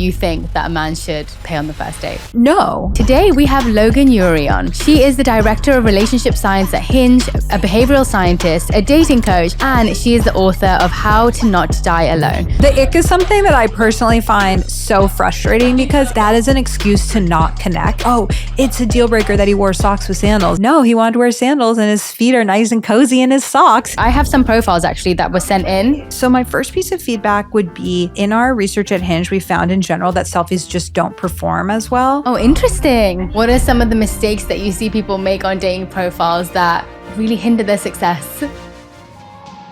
you think that a man should pay on the first date? No. Today we have Logan Ury on. She is the director of relationship science at Hinge, a behavioral scientist, a dating coach, and she is the author of How to Not Die Alone. The ick is something that I personally find so frustrating because that is an excuse to not connect. Oh, it's a deal breaker that he wore socks with sandals. No, he wanted to wear sandals and his feet are nice and cozy in his socks. I have some profiles actually that were sent in. So my first piece of feedback would be, in our research at Hinge, we found in general that selfies just don't perform as well. Oh, interesting. What are some of the mistakes that you see people make on dating profiles that really hinder their success?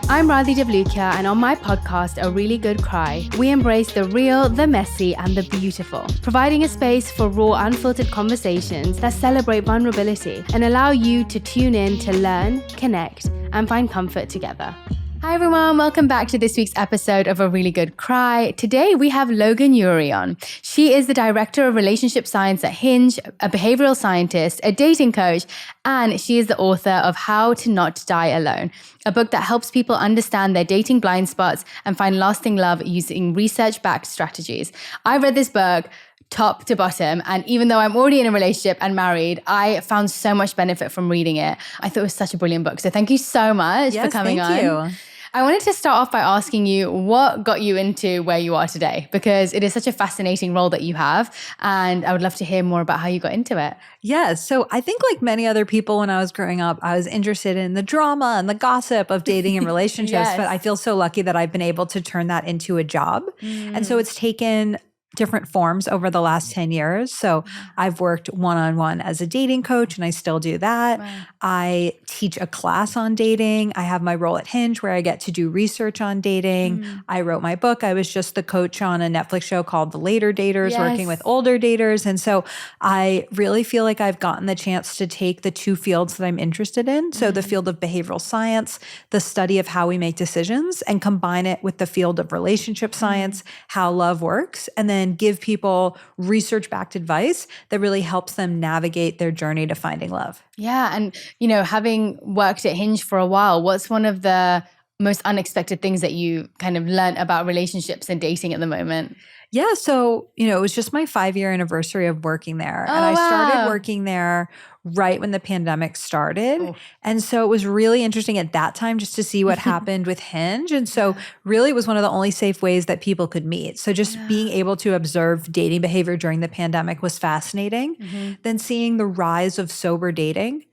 I'm Radhi Devlukia, and on my podcast, A Really Good Cry, we embrace the real, the messy, and the beautiful, providing a space for raw, unfiltered conversations that celebrate vulnerability and allow you to tune in to learn, connect, and find comfort together. Hi everyone, welcome back to this week's episode of A Really Good Cry. Today we have Logan Ury on. She is the director of relationship science at Hinge, a behavioral scientist, a dating coach, and she is the author of How to Not Die Alone, a book that helps people understand their dating blind spots and find lasting love using research-backed strategies. I read this book top to bottom. And even though I'm already in a relationship and married, I found so much benefit from reading it. I thought it was such a brilliant book. So thank you so much for coming on. Thank you. I wanted to start off by asking you what got you into where you are today, because it is such a fascinating role that you have. And I would love to hear more about how you got into it. Yeah. So I think like many other people when I was growing up, I was interested in the drama and the gossip of dating and relationships. Yes. But I feel so lucky that I've been able to turn that into a job. And so it's taken different forms over the last 10 years. So I've worked one-on-one as a dating coach, and I still do that. Wow. I teach a class on dating. I have my role at Hinge where I get to do research on dating. I wrote my book. I was just the coach on a Netflix show called The Later Daters, working with older daters. And so I really feel like I've gotten the chance to take the two fields that I'm interested in. So the field of behavioral science, the study of how we make decisions, and combine it with the field of relationship science, how love works, and then give people research-backed advice that really helps them navigate their journey to finding love. Yeah. And, you know, having worked at Hinge for a while, what's one of the most unexpected things that you kind of learned about relationships and dating at the moment? Yeah. So, it was just my 5-year anniversary of working there. And I started working there right when the pandemic started. Ooh. And so it was really interesting at that time just to see what happened with Hinge. And so really it was one of the only safe ways that people could meet. So just being able to observe dating behavior during the pandemic was fascinating. Then seeing the rise of sober dating.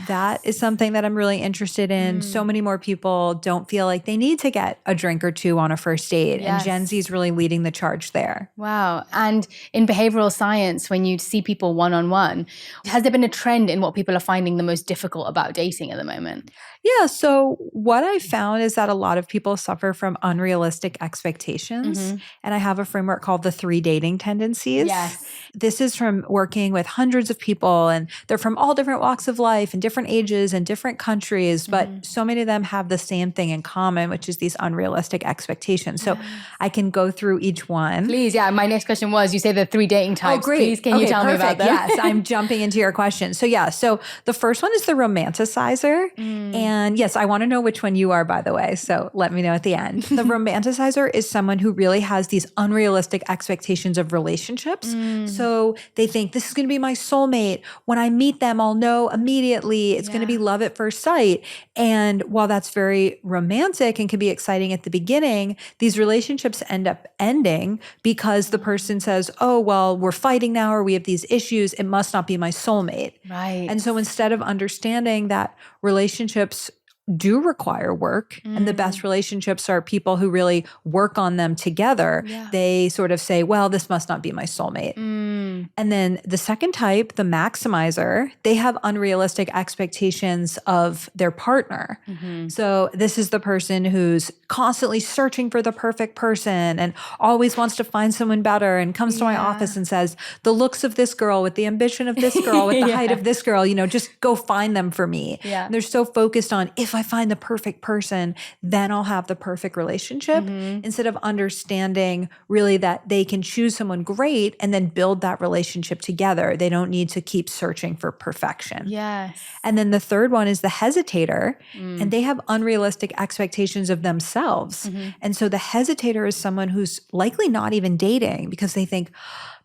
That is something that I'm really interested in. So many more people don't feel like they need to get a drink or two on a first date. And Gen Z is really leading the charge there. Wow. And in behavioral science, when you see people one-on-one, has there been a trend in what people are finding the most difficult about dating at the moment? Yeah. So what I found is that a lot of people suffer from unrealistic expectations. And I have a framework called the 3 dating tendencies. Yes. This is from working with hundreds of people, and they're from all different walks of life and different ages and different countries. But so many of them have the same thing in common, which is these unrealistic expectations. So I can go through each one. Please. Yeah. My next question was, you say the 3 dating types. Oh, great. Please, can you tell me about them? Yes, I'm jumping into your question. So so the first one is the romanticizer. And yes, I want to know which one you are, by the way. So let me know at the end. The romanticizer is someone who really has these unrealistic expectations of relationships. So they think this is going to be my soulmate. When I meet them, I'll know immediately it's going to be love at first sight. And while that's very romantic and can be exciting at the beginning, these relationships end up ending because the person says, oh, well, we're fighting now, or we have these issues. It must not be my soulmate. Right. And so instead of understanding that relationships do require work, and the best relationships are people who really work on them together, they sort of say, well, this must not be my soulmate. And then the second type, the maximizer, they have unrealistic expectations of their partner. So this is the person who's constantly searching for the perfect person and always wants to find someone better, and comes to my office and says, the looks of this girl with the ambition of this girl with the height of this girl, just go find them for me. And they're so focused on, if I find the perfect person, then I'll have the perfect relationship, instead of understanding really that they can choose someone great and then build that relationship relationship together. They don't need to keep searching for perfection. Yes. And then the third one is the hesitator, and they have unrealistic expectations of themselves. And so the hesitator is someone who's likely not even dating because they think,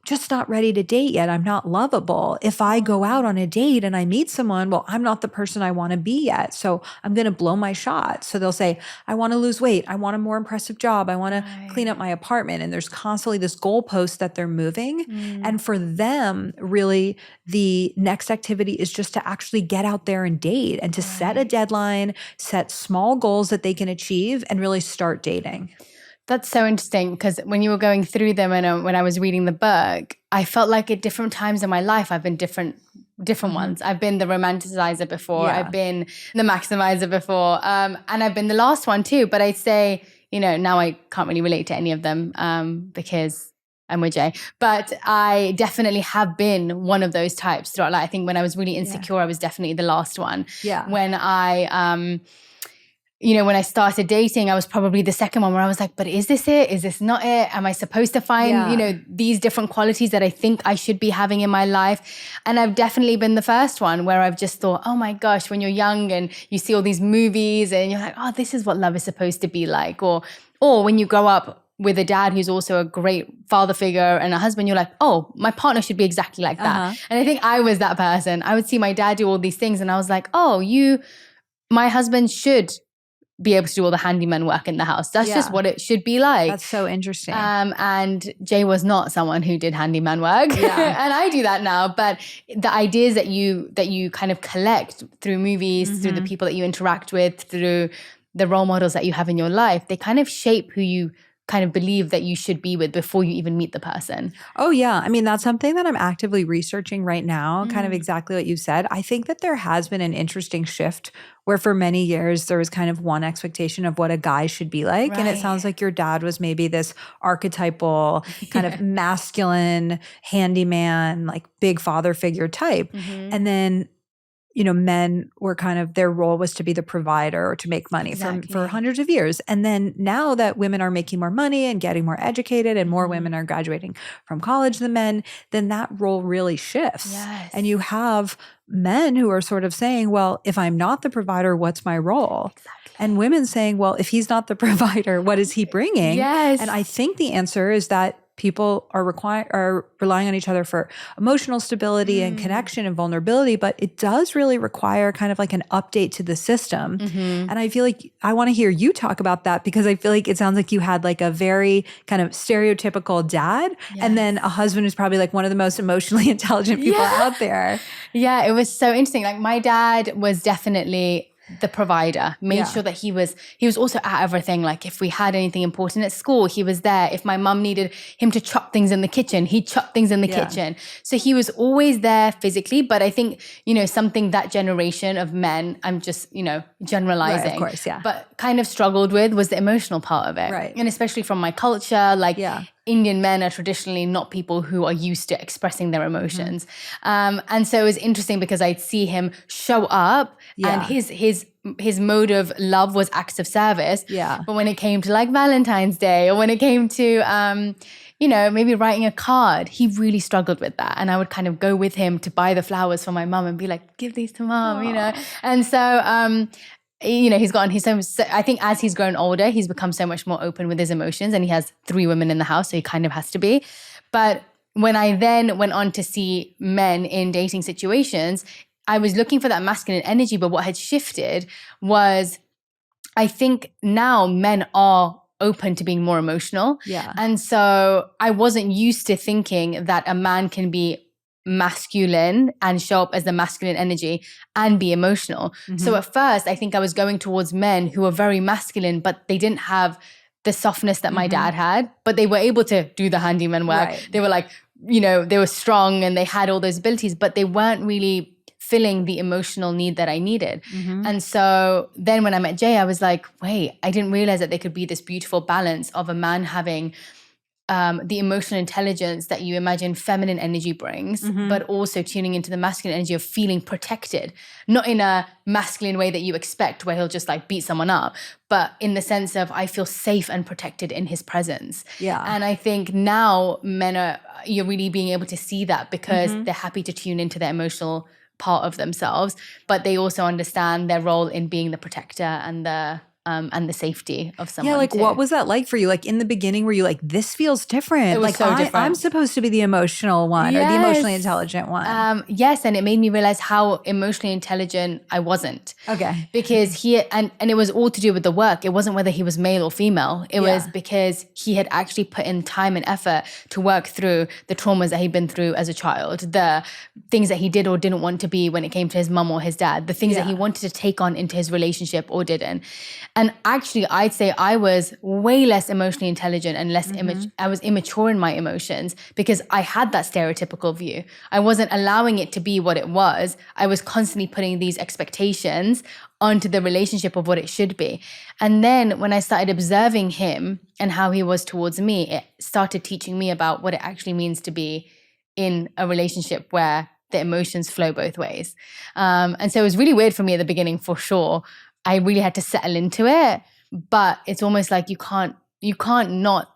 just not ready to date yet. I'm not lovable. If I go out on a date and I meet someone, well, I'm not the person I want to be yet. So I'm going to blow my shot. So they'll say, I want to lose weight. I want a more impressive job. I want to clean up my apartment. And there's constantly this goalpost that they're moving. And for them, really, the next activity is just to actually get out there and date and to set a deadline, set small goals that they can achieve, and really start dating. That's so interesting because when you were going through them and when I was reading the book, I felt like at different times in my life, I've been different ones. I've been the romanticizer before. I've been the maximizer before. And I've been the last one too. But I'd say, now I can't really relate to any of them because I'm with Jay. But I definitely have been one of those types throughout life. I think when I was really insecure, I was definitely the last one. Yeah. When when I started dating, I was probably the second one where I was like, but is this it? Is this not it? Am I supposed to find, these different qualities that I think I should be having in my life? And I've definitely been the first one where I've just thought, oh my gosh, when you're young and you see all these movies and you're like, oh, this is what love is supposed to be like. Or when you grow up with a dad who's also a great father figure and a husband, you're like, oh, my partner should be exactly like that. And I think I was that person. I would see my dad do all these things and I was like, oh, my husband should be able to do all the handyman work in the house. That's just what it should be like. That's so interesting. And Jay was not someone who did handyman work. And I do that now. But the ideas that you kind of collect through movies, through the people that you interact with, through the role models that you have in your life, they kind of shape who you kind of believe that you should be with before you even meet the person. Oh, yeah. I mean, that's something that I'm actively researching right now, kind of exactly what you said. I think that there has been an interesting shift where for many years there was kind of one expectation of what a guy should be like. Right. And it sounds like your dad was maybe this archetypal kind of masculine handyman, like big father figure type. And then men were kind of, their role was to be the provider or to make money for hundreds of years. And then now that women are making more money and getting more educated and more women are graduating from college than men, then that role really shifts. Yes. And you have men who are sort of saying, well, if I'm not the provider, what's my role? Exactly. And women saying, well, if he's not the provider, what is he bringing? Yes. And I think the answer is that people are relying on each other for emotional stability and connection and vulnerability, but it does really require kind of like an update to the system. And I feel like I want to hear you talk about that because I feel like it sounds like you had like a very kind of stereotypical dad and then a husband who's probably like one of the most emotionally intelligent people out there. Yeah, it was so interesting. Like my dad was definitely the provider, made sure that he was also at everything. Like if we had anything important at school, he was there. If my mum needed him to chop things in the kitchen, he'd chop things in the kitchen. So he was always there physically. But I think, something that generation of men, I'm just, generalizing. Right, of course, but kind of struggled with was the emotional part of it. Right. And especially from my culture, like Indian men are traditionally not people who are used to expressing their emotions. And so it was interesting because I'd see him show up and his mode of love was acts of service. Yeah. But when it came to like Valentine's Day or when it came to, maybe writing a card, he really struggled with that. And I would kind of go with him to buy the flowers for my mum and be like, give these to mum, And so, I think as he's grown older, he's become so much more open with his emotions and he has 3 women in the house, so he kind of has to be. But when I then went on to see men in dating situations, I was looking for that masculine energy, but what had shifted was I think now men are open to being more emotional. Yeah. And so I wasn't used to thinking that a man can be masculine and show up as the masculine energy and be emotional. So at first, I think I was going towards men who were very masculine, but they didn't have the softness that my dad had, but they were able to do the handyman work. Right. They were like, they were strong and they had all those abilities, but they weren't really filling the emotional need that I needed. And so then when I met Jay, I was like, wait, I didn't realize that there could be this beautiful balance of a man having the emotional intelligence that you imagine feminine energy brings, but also tuning into the masculine energy of feeling protected, not in a masculine way that you expect where he'll just like beat someone up, but in the sense of I feel safe and protected in his presence. Yeah. And I think now men are, you're really being able to see that because they're happy to tune into their emotional part of themselves, but they also understand their role in being the protector and the safety of someone. Yeah, like too. what was that like for you? Like in the beginning, were you like, this feels different? It was like so different. I'm supposed to be the emotional one or the emotionally intelligent one. Yes, and it made me realize how emotionally intelligent I wasn't. Okay. Because and it was all to do with the work. It wasn't whether he was male or female. It was because he had actually put in time and effort to work through the traumas that he'd been through as a child, the things that he did or didn't want to be when it came to his mum or his dad, the things that he wanted to take on into his relationship or didn't. And actually, I'd say I was way less emotionally intelligent and less I was immature in my emotions because I had that stereotypical view. I wasn't allowing it to be what it was. I was constantly putting these expectations onto the relationship of what it should be. And then when I started observing him and how he was towards me, it started teaching me about what it actually means to be in a relationship where the emotions flow both ways. And so it was really weird for me at the beginning, for sure. I really had to settle into it, but it's almost like you can't not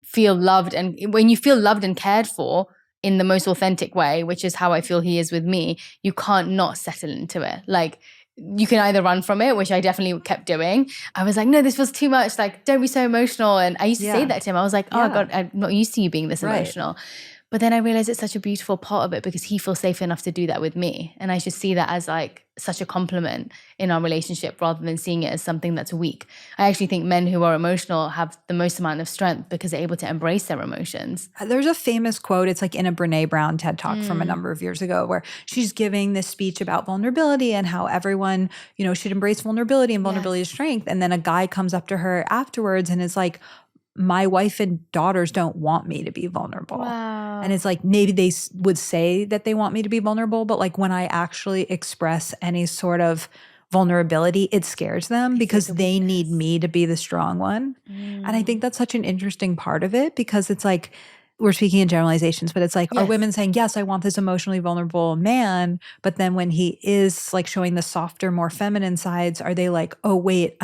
feel loved. And when you feel loved and cared for in the most authentic way, which is how I feel he is with me, you can't not settle into it. Like you can either run from it, which I definitely kept doing. I was like, no, this feels too much. Like, don't be so emotional. And I used to say that to him. I was like, oh God, I'm not used to you being this emotional. But then I realized it's such a beautiful part of it because he feels safe enough to do that with me. And I should see that as like such a compliment in our relationship rather than seeing it as something that's weak. I actually think men who are emotional have the most amount of strength because they're able to embrace their emotions. There's a famous quote. It's like in a Brene Brown TED Talk from a number of years ago where she's giving this speech about vulnerability and how everyone, should embrace vulnerability and vulnerability is strength. And then a guy comes up to her afterwards and is like, my wife and daughters don't want me to be vulnerable. Wow. And it's like, maybe they would say that they want me to be vulnerable, but like when I actually express any sort of vulnerability, it scares them because they need me to be the strong one. And I think that's such an interesting part of it because it's like, we're speaking in generalizations, but it's like, are women saying, yes, I want this emotionally vulnerable man, but then when he is like showing the softer, more feminine sides, are they like, oh, wait,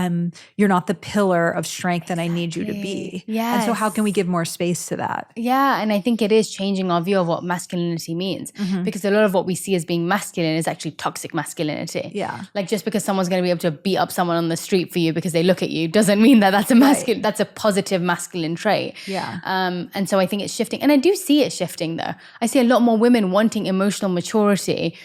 you're not the pillar of strength that I need you to be. Yes. And so how can we give more space to that? Yeah, and I think it is changing our view of what masculinity means because a lot of what we see as being masculine is actually toxic masculinity. Yeah. Like just because someone's going to be able to beat up someone on the street for you because they look at you doesn't mean that that's a masculine, that's a positive masculine trait. Yeah. And so I think it's shifting. And I do see it shifting though. I see a lot more women wanting emotional maturity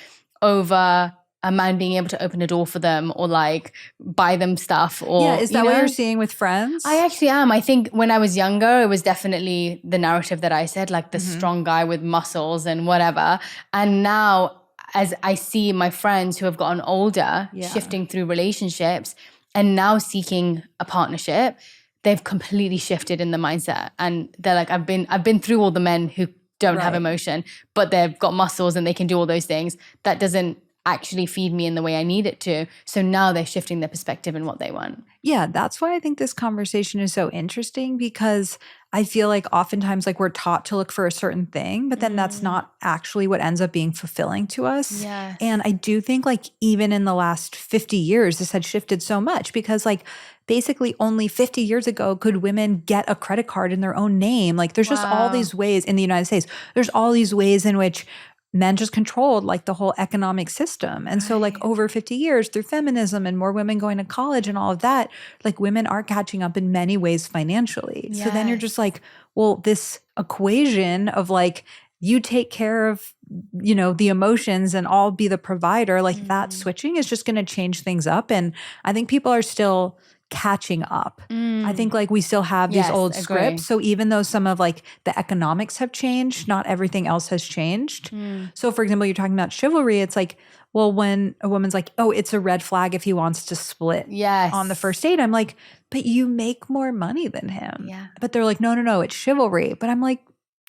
over a man being able to open a door for them or like buy them stuff. Or is that what you're seeing with friends? I actually am. I think when I was younger, it was definitely the narrative that I said, like the strong guy with muscles and whatever. And now as I see my friends who have gotten older, shifting through relationships and now seeking a partnership, they've completely shifted in the mindset. And they're like, I've been through all the men who don't have emotion, but they've got muscles and they can do all those things. That doesn't actually feed me in the way I need it to. So now they're shifting their perspective and what they want. Yeah, that's why I think this conversation is so interesting because I feel like oftentimes like we're taught to look for a certain thing, but then that's not actually what ends up being fulfilling to us. Yes. And I do think like even in the last 50 years, this had shifted so much because like basically only 50 years ago could women get a credit card in their own name. Like there's just all these ways in the United States, there's all these ways in which men just controlled like the whole economic system. And so like over 50 years through feminism and more women going to college and all of that, like women are catching up in many ways financially. So then you're just like, well, this equation of like, you take care of, the emotions and I'll be the provider, like that switching is just going to change things up. And I think people are still catching up. I think like we still have these old scripts. So even though some of like the economics have changed, not everything else has changed. So for example, you're talking about chivalry. It's like, well, when a woman's like, oh, it's a red flag if he wants to split on the first date. I'm like, but you make more money than him. Yeah. But they're like, no, it's chivalry. But I'm like,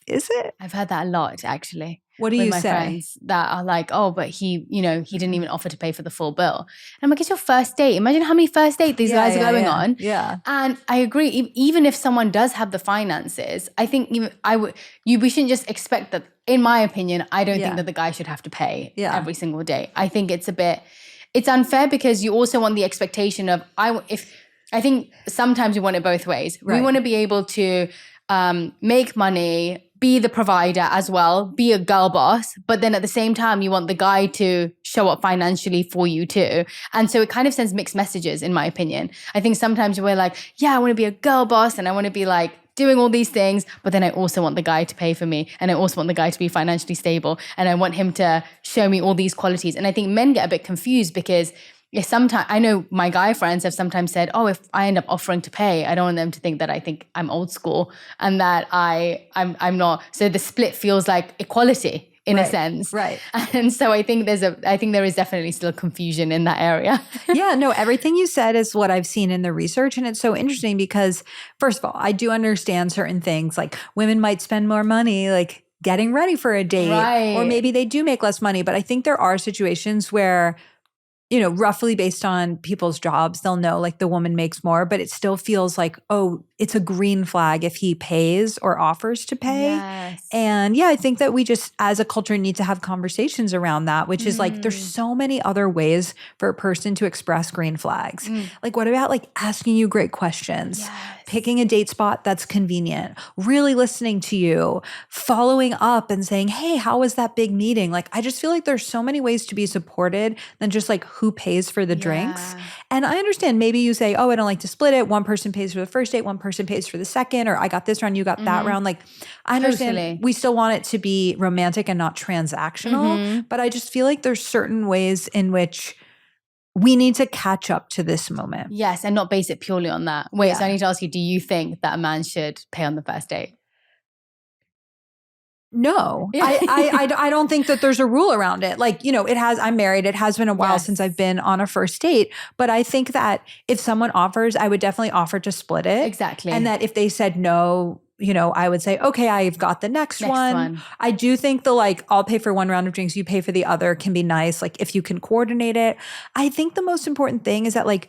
is it? I've heard that a lot actually. What do you my say? Friends that are like, oh, but he didn't even offer to pay for the full bill. And I'm like, it's your first date. Imagine how many first dates these guys are going on. Yeah. And I agree. Even if someone does have the finances, I think we shouldn't just expect that. In my opinion, I don't think that the guy should have to pay every single day. I think it's unfair because you also want the expectation of I think sometimes we want it both ways. Right. We want to be able to make money, be the provider as well, be a girl boss, but then at the same time, you want the guy to show up financially for you too. And so it kind of sends mixed messages, in my opinion. I think sometimes we're like, yeah, I want to be a girl boss and I want to be like doing all these things, but then I also want the guy to pay for me and I also want the guy to be financially stable and I want him to show me all these qualities. And I think men get a bit confused because sometimes I know my guy friends have sometimes said, oh, if I end up offering to pay, I don't want them to think that I think I'm old school and that I'm not. So the split feels like equality in a sense. Right. And so I think there is definitely still confusion in that area. Yeah, no, everything you said is what I've seen in the research. And it's so interesting because, first of all, I do understand certain things like women might spend more money, like getting ready for a date, or maybe they do make less money. But I think there are situations where, you know, roughly based on people's jobs, they'll know like the woman makes more, but it still feels like, oh, it's a green flag if he pays or offers to pay. Yes. And yeah, I think that we just as a culture need to have conversations around that, which is like, there's so many other ways for a person to express green flags. Like what about like asking you great questions, picking a date spot that's convenient, really listening to you, following up and saying, hey, how was that big meeting? Like, I just feel like there's so many ways to be supported than just like who pays for the drinks. And I understand maybe you say, oh, I don't like to split it. One person pays for the first date, one person pays for the second, or I got this round, you got that round. Like I understand we still want it to be romantic and not transactional, but I just feel like there's certain ways in which we need to catch up to this moment. Yes, and not base it purely on that. Wait, so I need to ask you, do you think that a man should pay on the first date? No, I don't think that there's a rule around it. Like, you know, I'm married. It has been a while since I've been on a first date, but I think that if someone offers, I would definitely offer to split it. Exactly. And that if they said no, you know, I would say, okay, I've got the next one. I do think the like, I'll pay for one round of drinks, you pay for the other can be nice. Like if you can coordinate it. I think the most important thing is that like,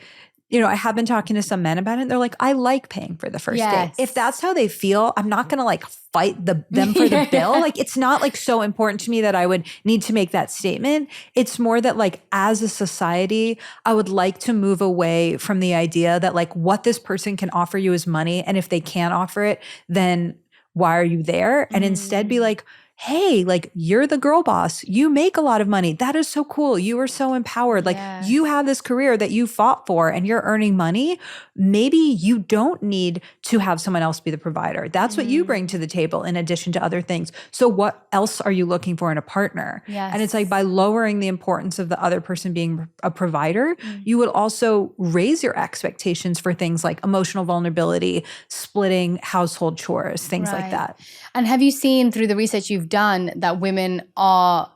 you know, I have been talking to some men about it. And they're like, I like paying for the first date. If that's how they feel, I'm not going to like fight them for the bill. Like, it's not like so important to me that I would need to make that statement. It's more that like, as a society, I would like to move away from the idea that like what this person can offer you is money. And if they can't offer it, then why are you there? And instead be like, hey, like you're the girl boss. You make a lot of money. That is so cool. You are so empowered. Like you have this career that you fought for and you're earning money. Maybe you don't need to have someone else be the provider. That's what you bring to the table in addition to other things. So what else are you looking for in a partner? And it's like by lowering the importance of the other person being a provider, you would also raise your expectations for things like emotional vulnerability, splitting household chores, things like that. And have you seen through the research you've done that women are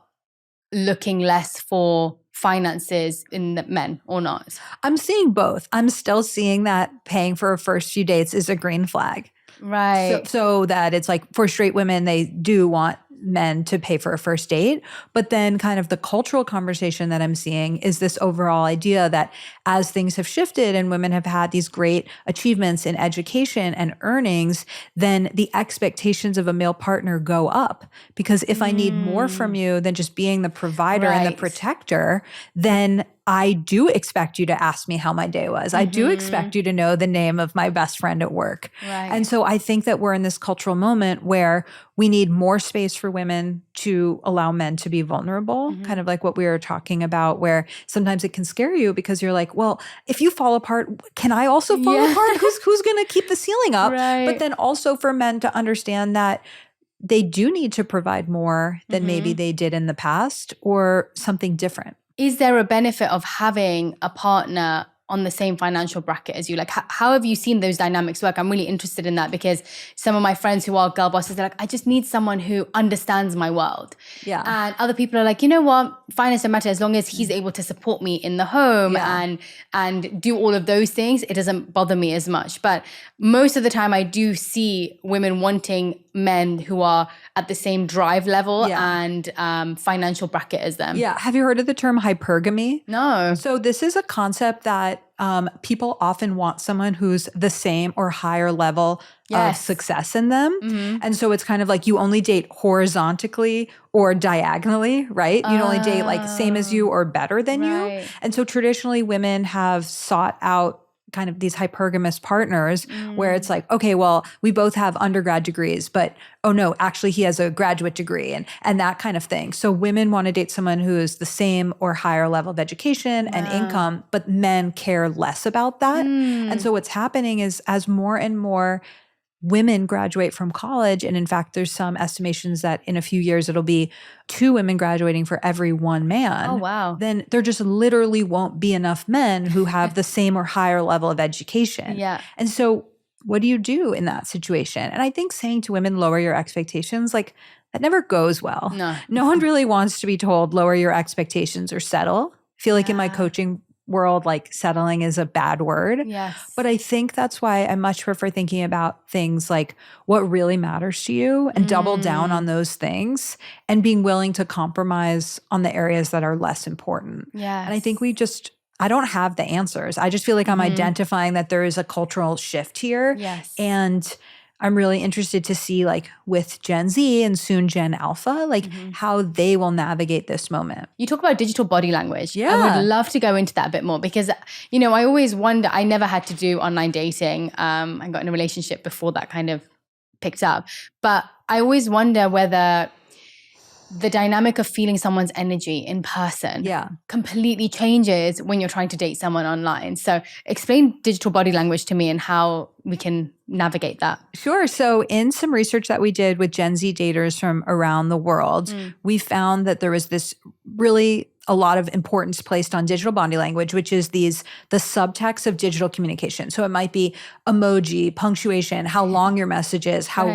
looking less for finances in the men or not? I'm seeing both. I'm still seeing that paying for a first few dates is a green flag. Right. So that it's like for straight women, they do want men to pay for a first date. But then kind of the cultural conversation that I'm seeing is this overall idea that as things have shifted and women have had these great achievements in education and earnings, then the expectations of a male partner go up. Because if I need more from you than just being the provider and the protector, then I do expect you to ask me how my day was. I do expect you to know the name of my best friend at work. And so I think that we're in this cultural moment where we need more space for women to allow men to be vulnerable, kind of like what we were talking about, where sometimes it can scare you because you're like, well, if you fall apart, can I also fall apart? Who's going to keep the ceiling up? But then also for men to understand that they do need to provide more than maybe they did in the past or something different. Is there a benefit of having a partner on the same financial bracket as you? Like, how have you seen those dynamics work? I'm really interested in that because some of my friends who are girl bosses, they're like, I just need someone who understands my world. And other people are like, you know what? Finance don't matter as long as he's able to support me in the home and do all of those things. It doesn't bother me as much. But most of the time I do see women wanting men who are at the same drive level and financial bracket as them. Have you heard of the term hypergamy? No. So this is a concept that people often want someone who's the same or higher level of success in them. And so it's kind of like you only date horizontally or diagonally, right? You only date like same as you or better than you. And so traditionally women have sought out kind of these hypergamous partners where it's like, okay, well, we both have undergrad degrees, but oh no, actually he has a graduate degree and that kind of thing. So women want to date someone who is the same or higher level of education and income, but men care less about that. And so what's happening is as more and more women graduate from college, and in fact, there's some estimations that in a few years, it'll be 2 women graduating for every 1 man. Oh, wow. Then there just literally won't be enough men who have the same or higher level of education. Yeah. And so what do you do in that situation? And I think saying to women, lower your expectations, like that never goes well. No one really wants to be told, lower your expectations or settle. I feel like in my coaching world, like settling is a bad word. Yes. But I think that's why I much prefer thinking about things like what really matters to you and double down on those things and being willing to compromise on the areas that are less important. Yes. And I think I don't have the answers. I just feel like I'm identifying that there is a cultural shift here. Yes. And I'm really interested to see, like, with Gen Z and soon Gen Alpha, like how they will navigate this moment. You talk about digital body language. Yeah. I would love to go into that a bit more because, you know, I always wonder, I never had to do online dating. I got in a relationship before that kind of picked up. But I always wonder whether the dynamic of feeling someone's energy in person completely changes when you're trying to date someone online. So explain digital body language to me and how we can navigate that. Sure. So in some research that we did with Gen Z daters from around the world, we found that there was this really a lot of importance placed on digital body language, which is the subtext of digital communication. So it might be emoji, punctuation, how long your message is, how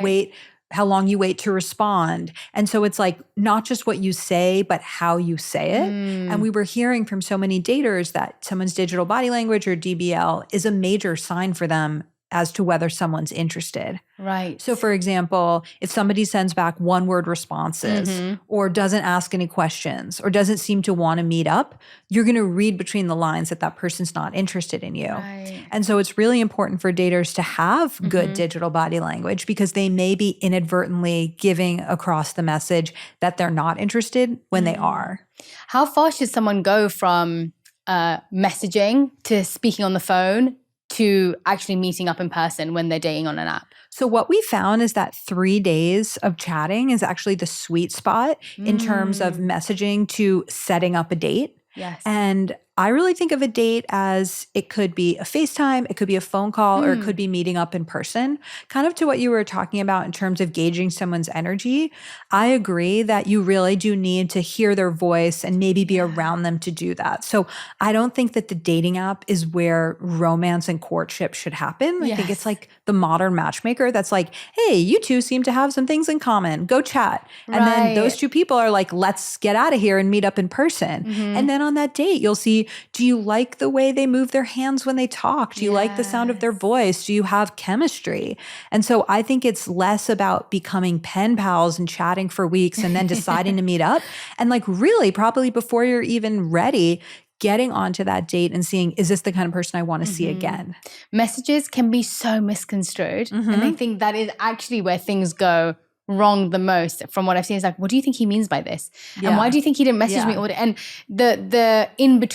long you wait to respond. And so it's like not just what you say, but how you say it. And we were hearing from so many daters that someone's digital body language or DBL is a major sign for them as to whether someone's interested. Right. So for example, if somebody sends back one-word responses or doesn't ask any questions or doesn't seem to want to meet up, you're going to read between the lines that that person's not interested in you. Right. And so it's really important for daters to have good digital body language because they may be inadvertently giving across the message that they're not interested when they are. How far should someone go from messaging to speaking on the phone to actually meeting up in person when they're dating on an app? So what we found is that 3 days of chatting is actually the sweet spot in terms of messaging to setting up a date. Yes. And I really think of a date as it could be a FaceTime, it could be a phone call, or it could be meeting up in person. Kind of to what you were talking about in terms of gauging someone's energy. I agree that you really do need to hear their voice and maybe be around them to do that. So I don't think that the dating app is where romance and courtship should happen. I think it's like the modern matchmaker that's like, hey, you two seem to have some things in common. Go chat. And then those two people are like, let's get out of here and meet up in person. And then on that date, you'll see, do you like the way they move their hands when they talk? Do you like the sound of their voice? Do you have chemistry? And so I think it's less about becoming pen pals and chatting for weeks and then deciding to meet up. And like really probably before you're even ready, getting onto that date and seeing, is this the kind of person I want to see again? Messages can be so misconstrued. And I think that is actually where things go wrong the most from what I've seen. Is like, what do you think he means by this? And why do you think he didn't message me? And the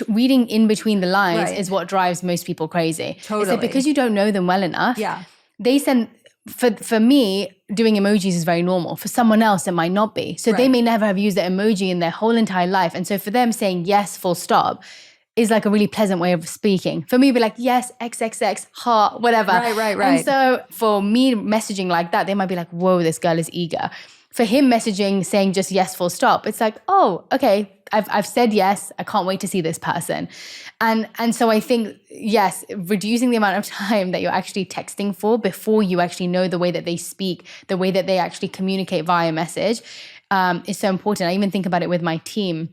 reading in between the lines is what drives most people crazy. Totally. It's like because you don't know them well enough, they send, for me, doing emojis is very normal. For someone else, it might not be. So they may never have used the emoji in their whole entire life. And so for them saying yes, full stop, is like a really pleasant way of speaking. For me, it'd be like, yes, XXX, heart, whatever. Right. And so for me messaging like that, they might be like, whoa, this girl is eager. For him messaging, saying just yes, full stop, it's like, oh, okay, I've said yes, I can't wait to see this person. And so I think, yes, reducing the amount of time that you're actually texting for before you actually know the way that they speak, the way that they actually communicate via message is so important. I even think about it with my team.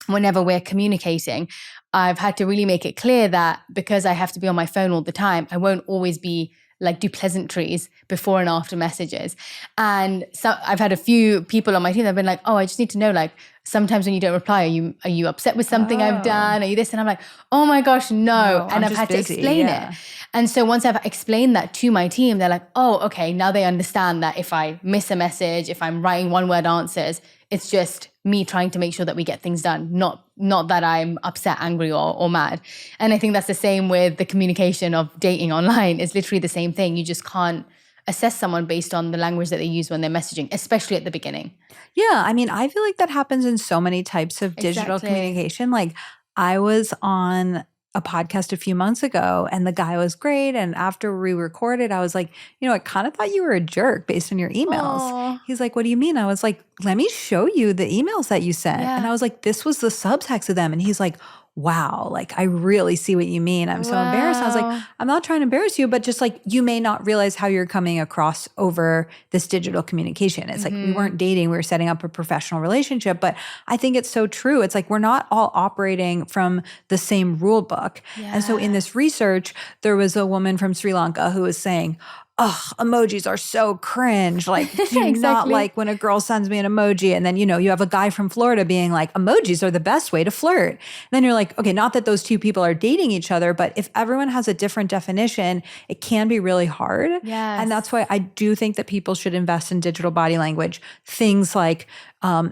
Whenever we're communicating, I've had to really make it clear that because I have to be on my phone all the time, I won't always be like do pleasantries before and after messages. And so I've had a few people on my team that have been like, oh, I just need to know, like, sometimes when you don't reply, are you upset with something I've done? Are you this? And I'm like, oh my gosh, no. And I've had to explain it. And so once I've explained that to my team, they're like, oh, okay, now they understand that if I miss a message, if I'm writing one-word answers, it's just me trying to make sure that we get things done, not not that I'm upset, angry, or mad. And I think that's the same with the communication of dating online. It's literally the same thing. You just can't assess someone based on the language that they use when they're messaging, especially at the beginning. Yeah, I mean, I feel like that happens in so many types of digital communication. Like, I was on a podcast a few months ago and the guy was great. And after we recorded, I was like, I kind of thought you were a jerk based on your emails. Aww. He's like, what do you mean? I was like, let me show you the emails that you sent. Yeah. And I was like, this was the subtext of them. And he's like, wow, like I really see what you mean. I'm so embarrassed. I was like, I'm not trying to embarrass you, but just like you may not realize how you're coming across over this digital communication. It's like we weren't dating, we were setting up a professional relationship. But I think it's so true. It's like we're not all operating from the same rule book. Yeah. And so in this research, there was a woman from Sri Lanka who was saying, oh, emojis are so cringe. Like, do you not like when a girl sends me an emoji? And then, you have a guy from Florida being like, emojis are the best way to flirt. And then you're like, okay, not that those two people are dating each other, but if everyone has a different definition, it can be really hard. Yes. And that's why I do think that people should invest in digital body language. Things like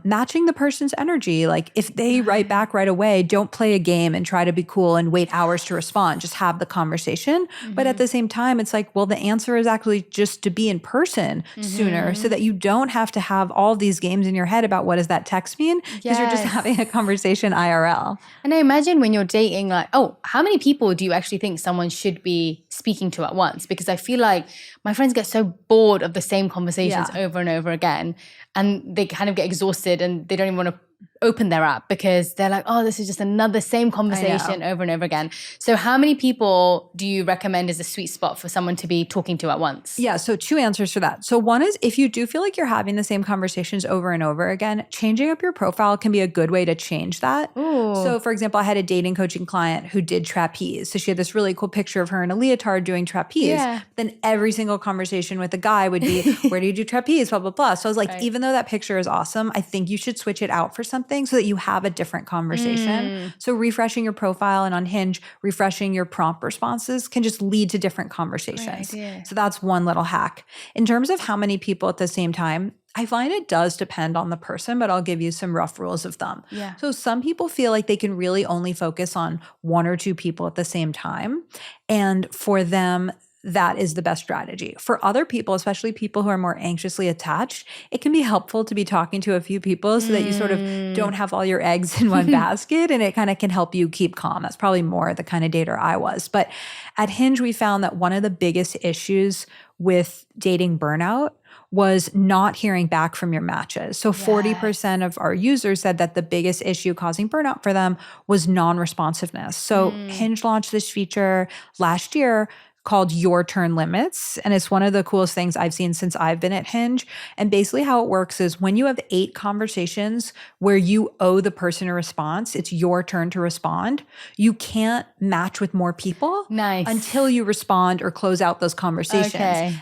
matching the person's energy. Like if they write back right away, don't play a game and try to be cool and wait hours to respond. Just have the conversation. But at the same time, it's like, well, the answer is actually just to be in person sooner so that you don't have to have all these games in your head about what does that text mean? Because you're just having a conversation IRL. And I imagine when you're dating, like, oh, how many people do you actually think someone should be speaking to at once? Because I feel like my friends get so bored of the same conversations over and over again. And they kind of get exhausted and they don't even want to open their app because they're like, oh, this is just another same conversation over and over again. So how many people do you recommend is a sweet spot for someone to be talking to at once? Yeah, so two answers for that. So one is if you do feel like you're having the same conversations over and over again, changing up your profile can be a good way to change that. Ooh. So for example, I had a dating coaching client who did trapeze. So she had this really cool picture of her in a leotard doing trapeze. Yeah. Then every single conversation with a guy would be, where do you do trapeze, blah, blah, blah. So I was like, even though that picture is awesome, I think you should switch it out for something so that you have a different conversation. So refreshing your profile and on Hinge, refreshing your prompt responses can just lead to different conversations. So that's one little hack. In terms of how many people at the same time, I find it does depend on the person, but I'll give you some rough rules of thumb. Yeah. So some people feel like they can really only focus on one or two people at the same time. And for them, that is the best strategy. For other people, especially people who are more anxiously attached, it can be helpful to be talking to a few people so that you sort of don't have all your eggs in one basket, and it kind of can help you keep calm. That's probably more the kind of dater I was. But at Hinge, we found that one of the biggest issues with dating burnout was not hearing back from your matches. So 40% of our users said that the biggest issue causing burnout for them was non-responsiveness. So Hinge launched this feature last year called Your Turn Limits. And it's one of the coolest things I've seen since I've been at Hinge. And basically how it works is when you have 8 conversations where you owe the person a response, it's your turn to respond. You can't match with more people until you respond or close out those conversations.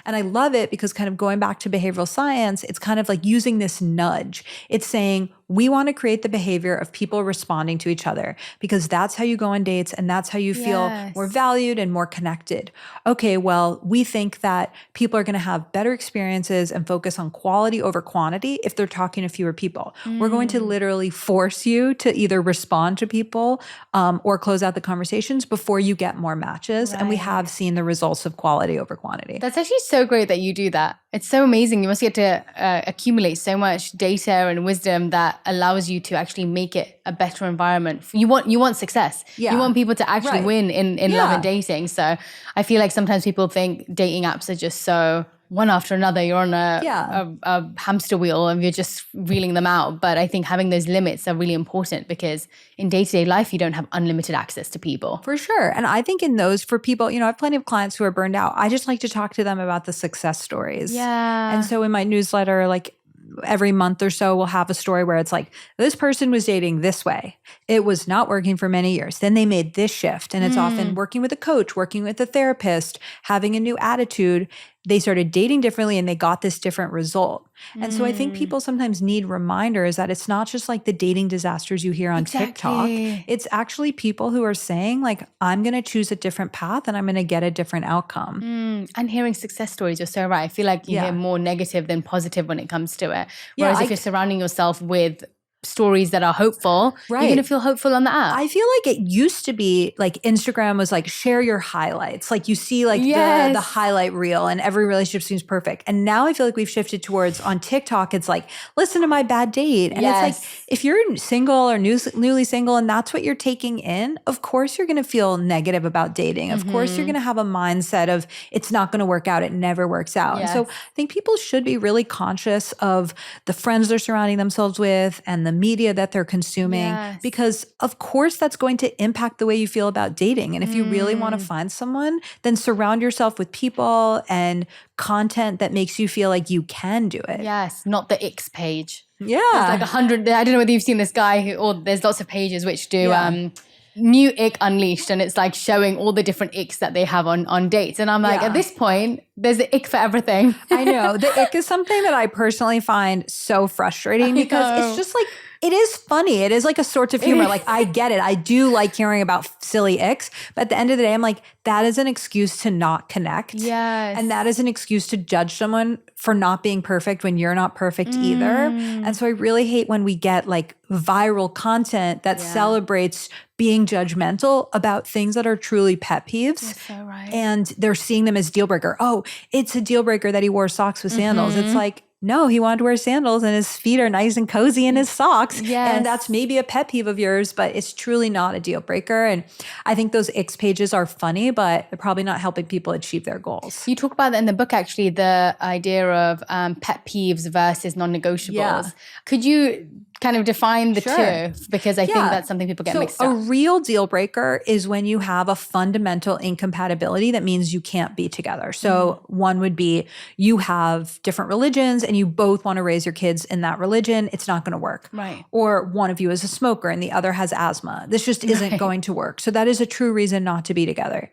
And I love it because kind of going back to behavioral science, it's kind of like using this nudge. It's saying, we want to create the behavior of people responding to each other because that's how you go on dates and that's how you feel more valued and more connected. Okay, well, we think that people are going to have better experiences and focus on quality over quantity if they're talking to fewer people. We're going to literally force you to either respond to people or close out the conversations before you get more matches. And we have seen the results of quality over quantity. That's actually so great that you do that. It's so amazing. You must get to accumulate so much data and wisdom that allows you to actually make it a better environment. You want success. You want people to actually win in love and dating. So I feel like sometimes people think dating apps are just so one after another. You're on a hamster wheel and you're just reeling them out. But I think having those limits are really important because in day-to-day life, you don't have unlimited access to people. For sure. And I think in those, for people, I have plenty of clients who are burned out. I just like to talk to them about the success stories. Yeah. And so in my newsletter, like every month or so, we'll have a story where it's like, this person was dating this way. It was not working for many years. Then they made this shift. And it's often working with a coach, working with a therapist, having a new attitude. They started dating differently and they got this different result. And so I think people sometimes need reminders that it's not just like the dating disasters you hear on TikTok. It's actually people who are saying like, I'm going to choose a different path and I'm going to get a different outcome. And hearing success stories, you're so right. I feel like you hear more negative than positive when it comes to it. Whereas if you're surrounding yourself with stories that are hopeful, Right. you're going to feel hopeful on the app. I feel like it used to be like Instagram was like share your highlights. Like you see like Yes. the highlight reel and every relationship seems perfect. And now I feel like we've shifted towards on TikTok, it's like, listen to my bad date. And it's like, if you're single or newly single and that's what you're taking in, of course you're going to feel negative about dating. Of course you're going to have a mindset of it's not going to work out. It never works out. And so I think people should be really conscious of the friends they're surrounding themselves with and the media that they're consuming, because of course that's going to impact the way you feel about dating. And if you really want to find someone, then surround yourself with people and content that makes you feel like you can do it. Yes, not the X page. Yeah. There's like 100, I don't know whether you've seen this guy who, or there's lots of pages which do new ick unleashed, and it's like showing all the different icks that they have on dates. And I'm like, at this point, there's the ick for everything. I know. The ick is something that I personally find so frustrating because it's just like, it is funny. It is like a sort of humor. Like I get it. I do like hearing about silly icks. But at the end of the day, I'm like, that is an excuse to not connect. Yes. And that is an excuse to judge someone for not being perfect when you're not perfect either. And so I really hate when we get like viral content that celebrates being judgmental about things that are truly pet peeves. That's so right. And they're seeing them as deal breaker. Oh, it's a deal breaker that he wore socks with sandals. It's like, no, he wanted to wear sandals and his feet are nice and cozy in his socks. Yes. And that's maybe a pet peeve of yours, but it's truly not a deal breaker. And I think those X pages are funny, but they're probably not helping people achieve their goals. You talk about that in the book, actually, the idea of pet peeves versus non-negotiables. Yeah. Could you kind of define the two? Because I think that's something people get mixed up. A real deal breaker is when you have a fundamental incompatibility that means you can't be together. So one would be you have different religions and you both want to raise your kids in that religion. It's not going to work. Right. Or one of you is a smoker and the other has asthma. This just isn't going to work. So that is a true reason not to be together.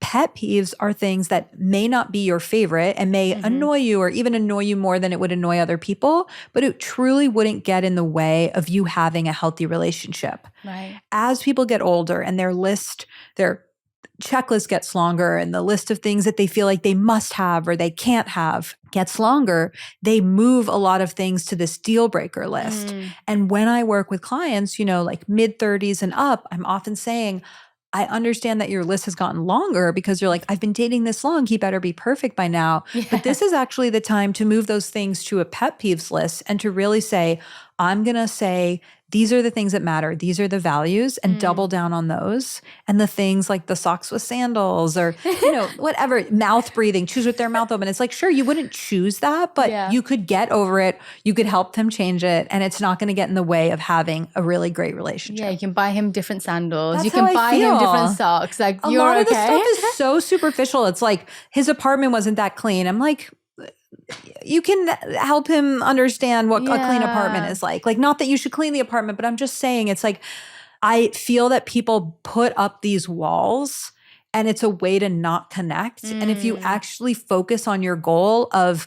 Pet peeves are things that may not be your favorite and may annoy you or even annoy you more than it would annoy other people, but it truly wouldn't get in the way of you having a healthy relationship. Right. As people get older and their checklist gets longer and the list of things that they feel like they must have or they can't have gets longer, they move a lot of things to this deal breaker list. And when I work with clients, like mid 30s and up, I'm often saying, I understand that your list has gotten longer because you're like, I've been dating this long. He better be perfect by now. Yeah. But this is actually the time to move those things to a pet peeves list and to really say, I'm going to say, these are the things that matter. These are the values and double down on those. And the things like the socks with sandals or, whatever, mouth breathing, choose with their mouth open. It's like, sure, you wouldn't choose that, but you could get over it. You could help them change it. And it's not going to get in the way of having a really great relationship. Yeah, you can buy him different sandals. That's you can buy him different socks. Like, a lot of the stuff is so superficial. It's like his apartment wasn't that clean. I'm like, you can help him understand what a clean apartment is like. Like, not that you should clean the apartment, but I'm just saying it's like, I feel that people put up these walls and it's a way to not connect. And if you actually focus on your goal of,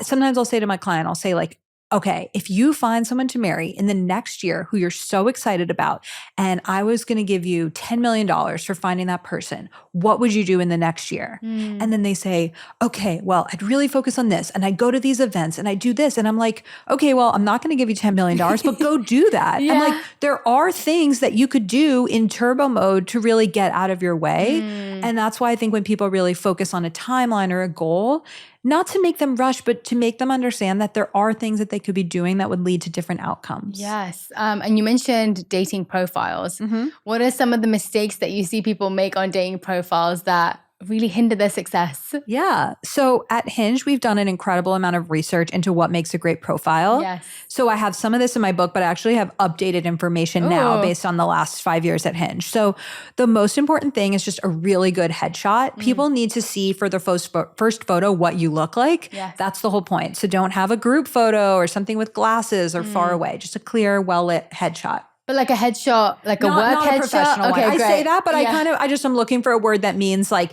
sometimes I'll say to my client, I'll say like, okay, if you find someone to marry in the next year who you're so excited about, and I was going to give you $10 million for finding that person, what would you do in the next year? And then they say, okay, well, I'd really focus on this. And I go to these events and I do this. And I'm like, okay, well, I'm not going to give you $10 million, but go do that. I'm like, there are things that you could do in turbo mode to really get out of your way. And that's why I think when people really focus on a timeline or a goal, not to make them rush, but to make them understand that there are things that they could be doing that would lead to different outcomes. Yes. And you mentioned dating profiles. What are some of the mistakes that you see people make on dating profiles that really hinder their success? Yeah. So at Hinge, we've done an incredible amount of research into what makes a great profile. Yes. So I have some of this in my book, but I actually have updated information now based on the last 5 years at Hinge. So the most important thing is just a really good headshot. People need to see for the first photo what you look like. Yes. That's the whole point. So don't have a group photo or something with glasses or far away. Just a clear, well-lit headshot. But like a headshot, like a work not headshot? A professional one. I say that, but I just am looking for a word that means like,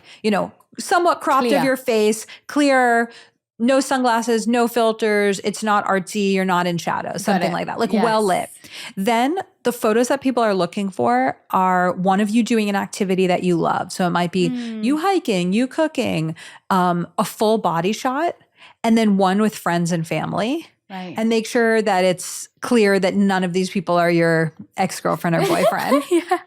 somewhat cropped of your face, clear, no sunglasses, no filters. It's not artsy. You're not in shadow, something like that, like well lit. Then the photos that people are looking for are one of you doing an activity that you love. So it might be you hiking, you cooking, a full body shot, and then one with friends and family. Right. And make sure that it's clear that none of these people are your ex-girlfriend or boyfriend. Yeah.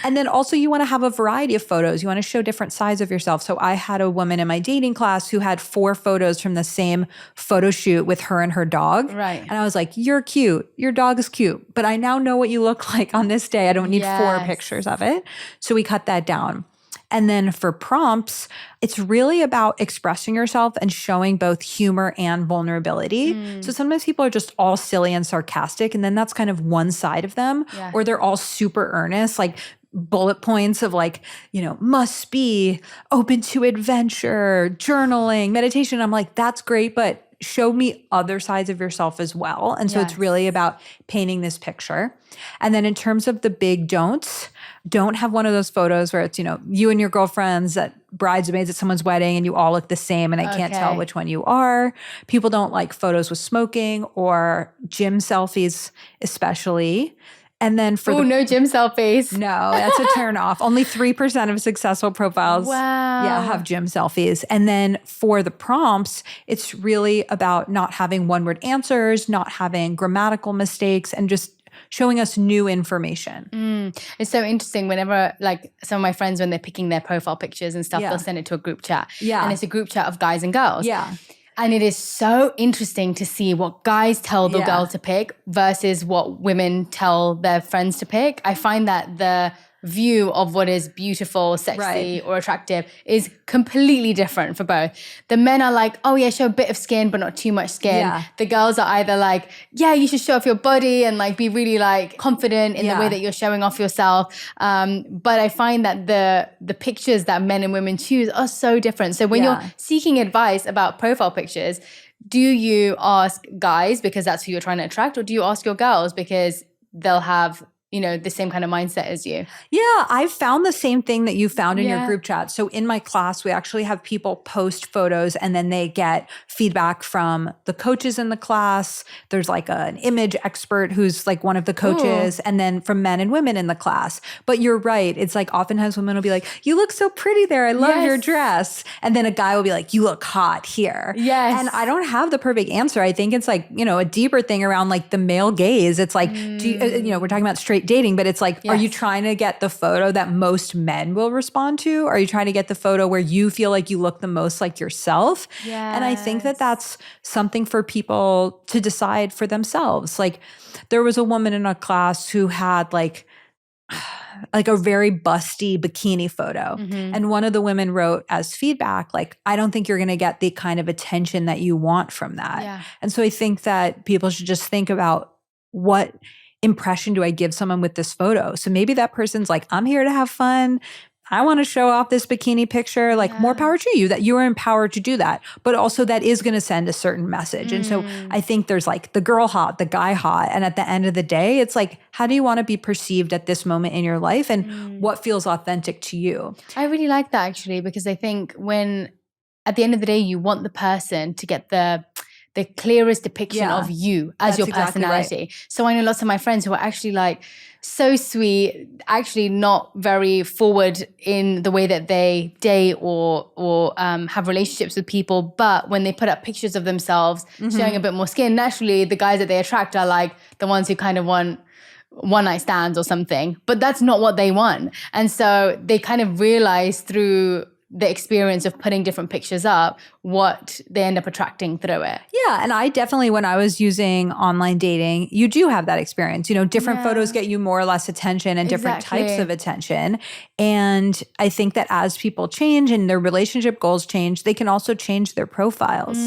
And then also you want to have a variety of photos. You want to show different sides of yourself. So I had a woman in my dating class who had 4 photos from the same photo shoot with her and her dog. Right. And I was like, you're cute. Your dog is cute. But I now know what you look like on this day. I don't need 4 pictures of it. So we cut that down. And then for prompts, it's really about expressing yourself and showing both humor and vulnerability. So sometimes people are just all silly and sarcastic, and then that's kind of one side of them. Yeah. Or they're all super earnest, like bullet points of like, must be open to adventure, journaling, meditation. I'm like, that's great, but show me other sides of yourself as well. And so it's really about painting this picture. And then in terms of the big don'ts, don't have one of those photos where it's, you and your girlfriends at bridesmaids at someone's wedding and you all look the same and I can't tell which one you are. People don't like photos with smoking or gym selfies, especially. And then for no gym selfies. No, that's a turn off. Only 3% of successful profiles have gym selfies. And then for the prompts, it's really about not having one-word answers, not having grammatical mistakes, and just showing us new information. It's so interesting whenever like some of my friends, when they're picking their profile pictures and stuff, they'll send it to a group chat. Yeah. And it's a group chat of guys and girls. Yeah. And it is so interesting to see what guys tell the girl to pick versus what women tell their friends to pick. I find that the view of what is beautiful, sexy, or attractive is completely different for both. The men are like, oh yeah, show a bit of skin, but not too much skin. Yeah. The girls are either like, yeah, you should show off your body and like be really like confident in the way that you're showing off yourself. But I find that the pictures that men and women choose are so different. So when you're seeking advice about profile pictures, do you ask guys because that's who you're trying to attract, or do you ask your girls because they'll have the same kind of mindset as you? Yeah, I've found the same thing that you found in your group chat. So in my class, we actually have people post photos and then they get feedback from the coaches in the class. There's like an image expert who's like one of the coaches, and then from men and women in the class. But you're right. It's like oftentimes women will be like, you look so pretty there. I love your dress. And then a guy will be like, you look hot here. Yes. And I don't have the perfect answer. I think it's like, a deeper thing around like the male gaze. It's like, do you, we're talking about straight dating, but it's like, are you trying to get the photo that most men will respond to? Are you trying to get the photo where you feel like you look the most like yourself? Yes. And I think that that's something for people to decide for themselves. Like there was a woman in a class who had like a very busty bikini photo. And one of the women wrote as feedback, like, I don't think you're going to get the kind of attention that you want from that. Yeah. And so I think that people should just think about what impression do I give someone with this photo? So maybe that person's like, I'm here to have fun. I want to show off this bikini picture. Like more power to you that you are empowered to do that. But also that is going to send a certain message. And so I think there's like the girl hot, the guy hot. And at the end of the day, it's like, how do you want to be perceived at this moment in your life and what feels authentic to you? I really like that actually, because I think when at the end of the day, you want the person to get the clearest depiction of you as That's your exactly personality. right. So I know lots of my friends who are actually like so sweet, actually not very forward in the way that they date or have relationships with people. But when they put up pictures of themselves showing a bit more skin, naturally the guys that they attract are like the ones who kind of want one night stands or something. But that's not what they want. And so they kind of realize through the experience of putting different pictures up what they end up attracting through it. Yeah. And I definitely, when I was using online dating, you do have that experience. Different photos get you more or less attention and different types of attention. And I think that as people change and their relationship goals change, they can also change their profiles.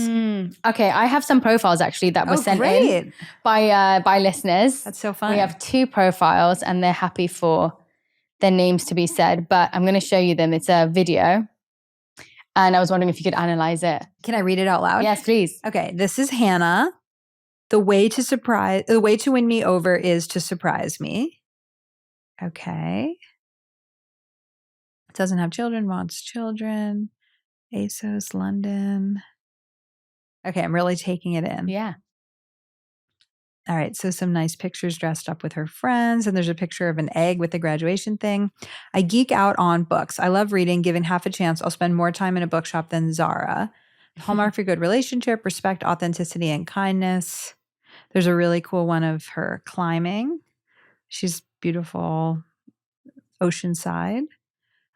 Okay, I have some profiles actually that were sent in by listeners. That's so fun. We have 2 profiles and they're happy for their names to be said, but I'm going to show you them. It's a video. And I was wondering if you could analyze it. Can I read it out loud? Yes, please. Okay, this is Hannah. The way to win me over is to surprise me. Okay. Doesn't have children, wants children. ASOS, London. Okay, I'm really taking it in. Yeah. All right, so some nice pictures dressed up with her friends, and there's a picture of an egg with the graduation thing. I geek out on books. I love reading. Given half a chance, I'll spend more time in a bookshop than Zara. Hallmark for good relationship, respect, authenticity, and kindness. There's a really cool one of her climbing. She's beautiful, oceanside.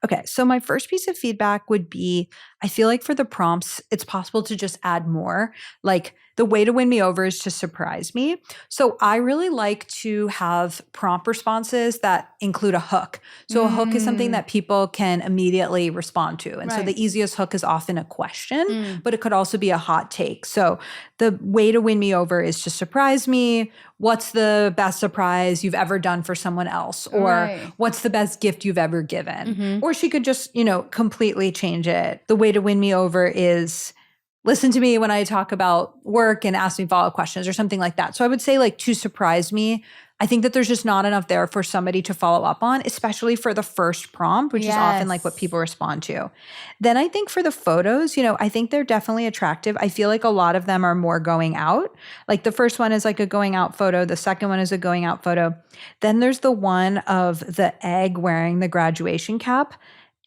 Okay, so my first piece of feedback would be I feel like for the prompts, it's possible to just add more. Like the way to win me over is to surprise me. So I really like to have prompt responses that include a hook. So a hook is something that people can immediately respond to. And so the easiest hook is often a question, but it could also be a hot take. So the way to win me over is to surprise me. What's the best surprise you've ever done for someone else? Or what's the best gift you've ever given? Or she could just, completely change it. The way to win me over is listen to me when I talk about work and ask me follow-up questions or something like that. So I would say like to surprise me, I think that there's just not enough there for somebody to follow up on, especially for the first prompt, which is often like what people respond to. Then I think for the photos, I think they're definitely attractive. I feel like a lot of them are more going out. Like the first one is like a going out photo. The second one is a going out photo. Then there's the one of the egg wearing the graduation cap.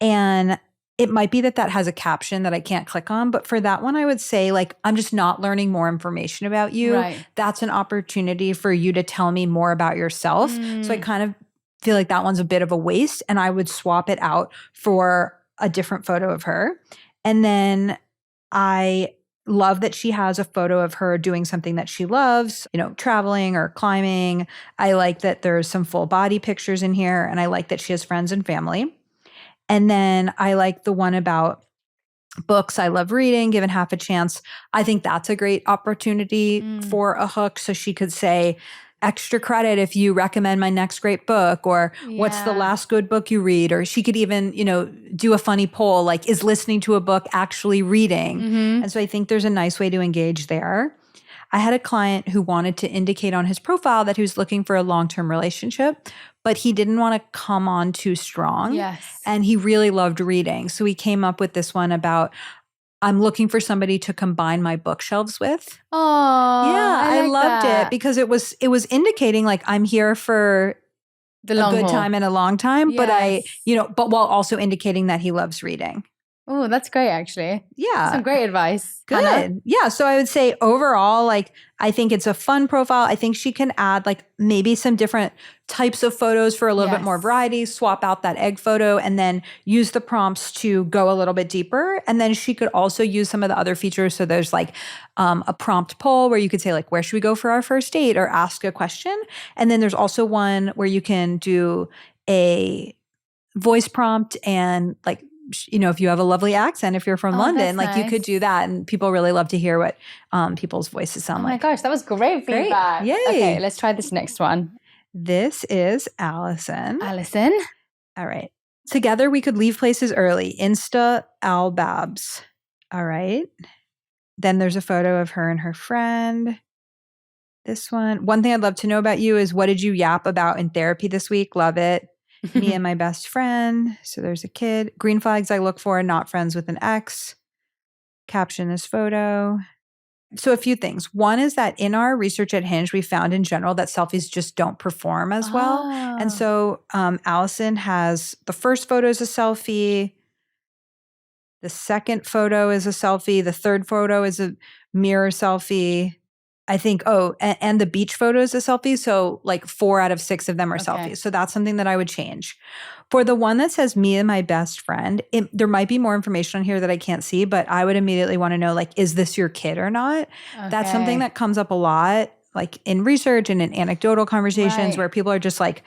And it might be that has a caption that I can't click on. But for that one, I would say like, I'm just not learning more information about you. Right. That's an opportunity for you to tell me more about yourself. So I kind of feel like that one's a bit of a waste. And I would swap it out for a different photo of her. And then I love that she has a photo of her doing something that she loves, traveling or climbing. I like that there's some full body pictures in here. And I like that she has friends and family. And then I like the one about books I love reading, given half a chance. I think that's a great opportunity for a hook. So she could say, extra credit if you recommend my next great book, or what's the last good book you read? Or she could even, do a funny poll, like, is listening to a book actually reading? And so I think there's a nice way to engage there. I had a client who wanted to indicate on his profile that he was looking for a long-term relationship, but he didn't want to come on too strong. Yes. And he really loved reading. So he came up with this one about, I'm looking for somebody to combine my bookshelves with. Oh, yeah, I loved it because it was indicating like I'm here for a good time and a long time, but but while also indicating that he loves reading. Oh, that's great, actually. Yeah. Some great advice. Good. Hannah? Yeah. So I would say overall, like, I think it's a fun profile. I think she can add like maybe some different types of photos for a little bit more variety, swap out that egg photo, and then use the prompts to go a little bit deeper. And then she could also use some of the other features. So there's like a prompt poll where you could say like, where should we go for our first date, or ask a question. And then there's also one where you can do a voice prompt and like, if you have a lovely accent, if you're from London, like you could do that. And people really love to hear what people's voices sound like. Oh my gosh, that was great feedback. Yay. Okay, let's try this next one. This is Allison. Allison. All right. Together we could leave places early. Insta Albabs. All right. Then there's a photo of her and her friend. This one. One thing I'd love to know about you is what did you yap about in therapy this week? Love it. Me and my best friend. So there's a kid. Green flags I look for, not friends with an ex. Caption this photo. So a few things. One is that in our research at Hinge, we found in general that selfies just don't perform as well. And so Allison has the first photo is a selfie. The second photo is a selfie. The third photo is a mirror selfie. I think, and the beach photo is a selfie. So like 4 out of 6 of them are selfies. So that's something that I would change. For the one that says me and my best friend, there might be more information on here that I can't see, but I would immediately want to know, like, is this your kid or not? Okay. That's something that comes up a lot, like in research and in anecdotal conversations where people are just like,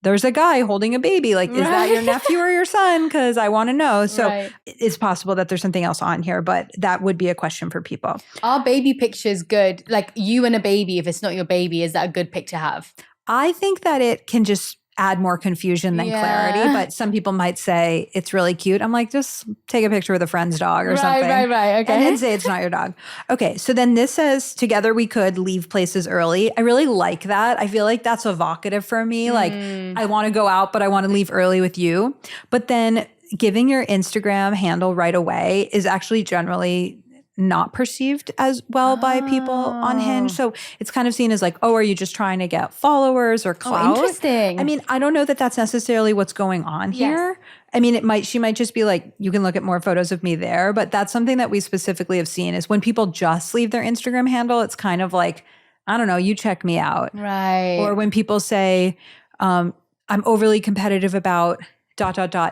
there's a guy holding a baby. Like, is that your nephew or your son? Because I want to know. So it's possible that there's something else on here, but that would be a question for people. Are baby pictures good? Like you and a baby, if it's not your baby, is that a good pic to have? I think that it can just add more confusion than clarity, but some people might say it's really cute. I'm like, just take a picture with a friend's dog or something. Right. Okay. And then say it's not your dog. Okay. So then this says, together we could leave places early. I really like that. I feel like that's evocative for me. Like I want to go out, but I want to leave early with you. But then giving your Instagram handle right away is actually generally not perceived as well by people on Hinge. So it's kind of seen as like, are you just trying to get followers or clout? Interesting. I mean, I don't know that that's necessarily what's going on here. I mean, she might just be like, you can look at more photos of me there. But that's something that we specifically have seen is when people just leave their Instagram handle, it's kind of like, I don't know, you check me out. Right. Or when people say, I'm overly competitive about ...